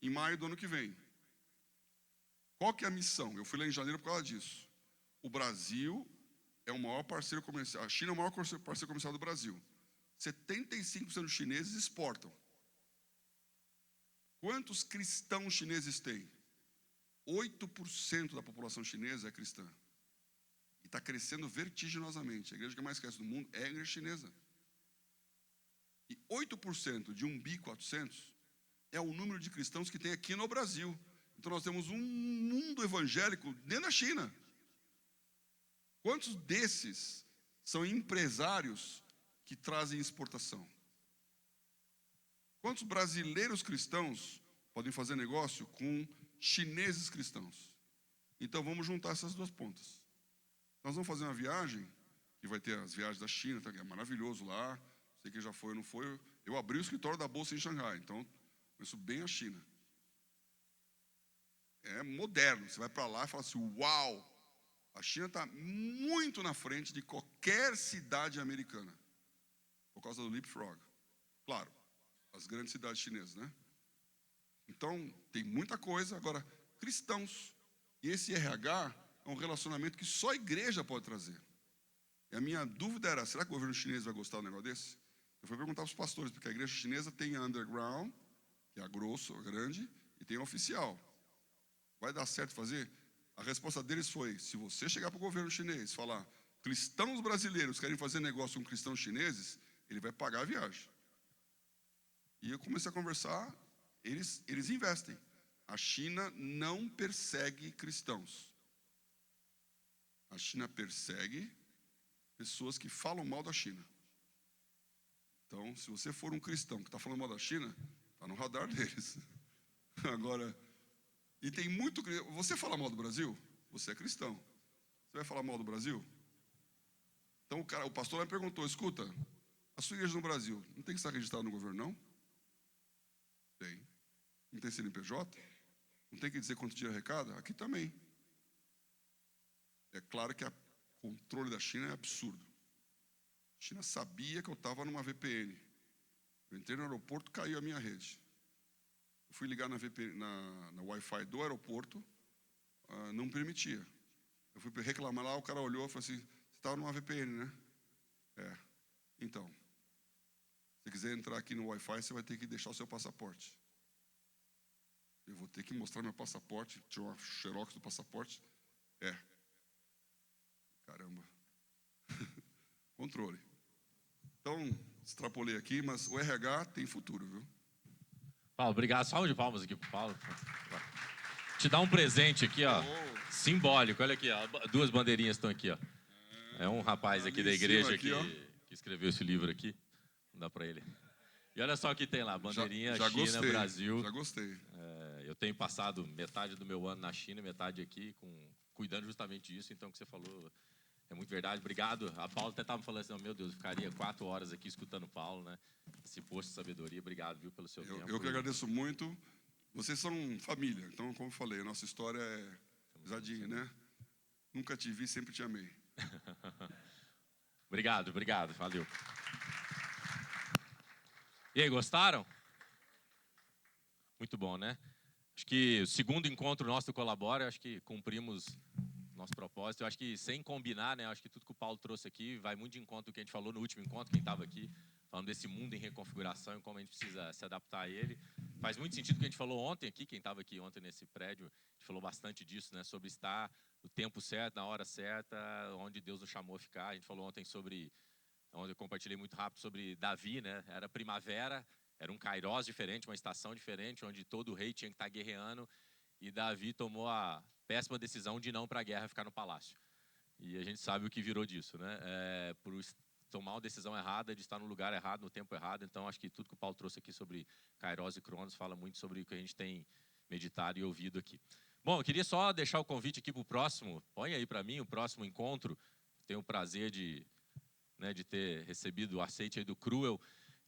em maio do ano que vem. Qual que é a missão? Eu fui lá em janeiro por causa disso. O Brasil é o maior parceiro comercial, a China é o maior parceiro comercial do Brasil. 75% dos chineses exportam. Quantos cristãos chineses tem? 8% da população chinesa é cristã. E está crescendo vertiginosamente. A igreja que mais cresce no mundo é a igreja chinesa. E 8% de 1.400.000 é o número de cristãos que tem aqui no Brasil. Então nós temos um mundo evangélico dentro da China. Quantos desses são empresários que trazem exportação? Quantos brasileiros cristãos podem fazer negócio com chineses cristãos? Então vamos juntar essas duas pontas. Nós vamos fazer uma viagem, que vai ter as viagens da China, que é maravilhoso lá. Sei que já foi ou não foi. Eu abri o escritório da Bolsa em Xangai, então conheço bem a China. É moderno, você vai para lá e fala assim, uau! A China está muito na frente de qualquer cidade americana, por causa do leapfrog. Claro, as grandes cidades chinesas, né? Então, tem muita coisa. Agora, cristãos. E esse RH é um relacionamento que só a igreja pode trazer. E a minha dúvida era, será que o governo chinês vai gostar de um negócio desse? Eu fui perguntar para os pastores, porque a igreja chinesa tem a underground, que é a grosso, a grande, e tem a oficial. Vai dar certo fazer? A resposta deles foi, se você chegar para o governo chinês e falar, cristãos brasileiros querem fazer negócio com cristãos chineses, ele vai pagar a viagem. E eu comecei a conversar, eles investem. A China não persegue cristãos. A China persegue pessoas que falam mal da China. Então, se você for um cristão que está falando mal da China, está no radar deles. Agora, e tem muito... Você fala mal do Brasil? Você é cristão. Você vai falar mal do Brasil? Então, o pastor lá me perguntou, escuta, a sua igreja no Brasil não tem que estar registrada no governo, não? Tem. Não tem CNPJ? Não tem que dizer quanto tira arrecada? Aqui também. É claro que o controle da China é absurdo. A China sabia que eu estava numa VPN. Eu entrei no aeroporto, caiu a minha rede. Eu fui ligar na Wi-Fi do aeroporto, não permitia. Eu fui reclamar lá, o cara olhou e falou assim, você estava numa VPN, né? É. Então, se você quiser entrar aqui no Wi-Fi, você vai ter que deixar o seu passaporte. Eu vou ter que mostrar meu passaporte, tirar uma xerox do passaporte. É. Caramba. Controle. Então, extrapolei aqui, mas o RH tem futuro, viu? Paulo, obrigado. Salve de palmas aqui pro Paulo. Te dar um presente aqui, ó. Simbólico. Olha aqui, ó. Duas bandeirinhas estão aqui, ó. É um rapaz aqui da igreja aqui, que escreveu esse livro aqui. Vou dar para ele. E olha só o que tem lá. Bandeirinha já China, gostei, Brasil. Já gostei. Eu tenho passado metade do meu ano na China, metade aqui, cuidando justamente disso. Então, o que você falou É muito verdade, obrigado. A Paulo até estava falando assim, meu Deus, eu ficaria 4 horas aqui escutando o Paulo, né? Esse posto de sabedoria, obrigado, viu, pelo seu tempo. Eu que agradeço muito. Vocês são família, então, como eu falei, a nossa história é, apesar de, né? Nunca te vi, sempre te amei. Obrigado, valeu. E aí, gostaram? Muito bom, né? Acho que o segundo encontro nosso do Colabora, acho que cumprimos nosso propósito. Eu acho que sem combinar, né? Acho que tudo que o Paulo trouxe aqui vai muito de encontro do que a gente falou no último encontro, quem estava aqui, falando desse mundo em reconfiguração e como a gente precisa se adaptar a ele. Faz muito sentido o que a gente falou ontem aqui, quem estava aqui ontem nesse prédio, a gente falou bastante disso, né? Sobre estar no tempo certo, na hora certa, onde Deus nos chamou a ficar. A gente falou ontem sobre, onde eu compartilhei muito rápido sobre Davi, né? Era primavera, era um Kairós diferente, uma estação diferente, onde todo rei tinha que estar guerreando, e Davi tomou a péssima decisão de não para a guerra, ficar no palácio. E a gente sabe o que virou disso, né? Por tomar uma decisão errada, de estar no lugar errado, no tempo errado. Então, acho que tudo que o Paulo trouxe aqui sobre Kairós e Cronos fala muito sobre o que a gente tem meditado e ouvido aqui. Bom, eu queria só deixar o convite aqui para o próximo, põe aí para mim o próximo encontro. Tenho o prazer de ter recebido o aceite aí do Cruel.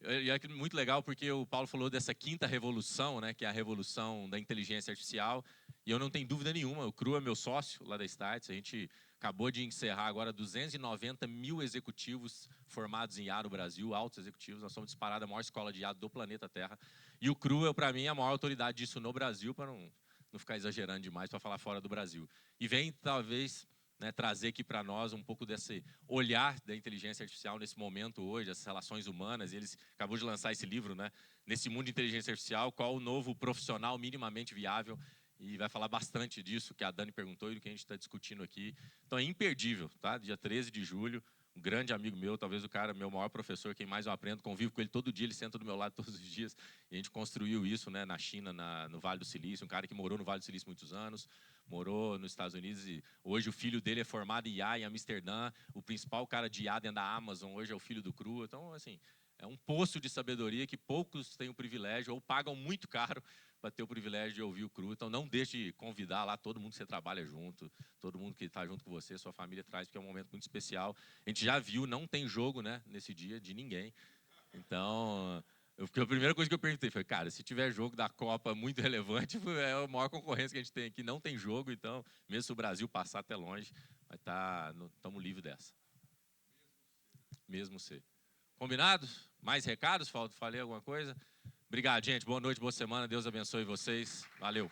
E é muito legal porque o Paulo falou dessa quinta revolução, né, que é a revolução da inteligência artificial, e eu não tenho dúvida nenhuma, o Cruel é meu sócio lá da Startse, a gente acabou de encerrar agora 290 mil executivos formados em IA no Brasil, altos executivos, nós somos disparada a maior escola de IA do planeta Terra, e o Cruel, para mim, é a maior autoridade disso no Brasil, para não ficar exagerando demais, para falar fora do Brasil. E vem, talvez, né, trazer aqui para nós um pouco desse olhar da inteligência artificial nesse momento hoje, as relações humanas. Eles acabou de lançar esse livro, né, nesse mundo de inteligência artificial, qual o novo profissional minimamente viável, e vai falar bastante disso que a Dani perguntou e do que a gente está discutindo aqui. Então é imperdível, tá? Dia 13 de julho, um grande amigo meu, talvez o cara, meu maior professor, quem mais eu aprendo, convivo com ele todo dia, ele senta do meu lado todos os dias, e a gente construiu isso, né, na China, no Vale do Silício, um cara que morou no Vale do Silício muitos anos, morou nos Estados Unidos, e hoje o filho dele é formado em IA em Amsterdã, o principal cara de IA dentro da Amazon, hoje é o filho do Cru. Então, assim, é um poço de sabedoria que poucos têm o privilégio, ou pagam muito caro para ter o privilégio de ouvir o Cru. Então, não deixe de convidar lá todo mundo que você trabalha junto, todo mundo que está junto com você, sua família traz, porque é um momento muito especial. A gente já viu, não tem jogo, né, nesse dia de ninguém. Então, a primeira coisa que eu perguntei foi, cara, se tiver jogo da Copa muito relevante, é a maior concorrência que a gente tem aqui. Não tem jogo, então, mesmo se o Brasil passar até longe, vai estar, estamos livres dessa. Mesmo ser. Combinado? Mais recados? Falei alguma coisa? Obrigado, gente. Boa noite, boa semana. Deus abençoe vocês. Valeu.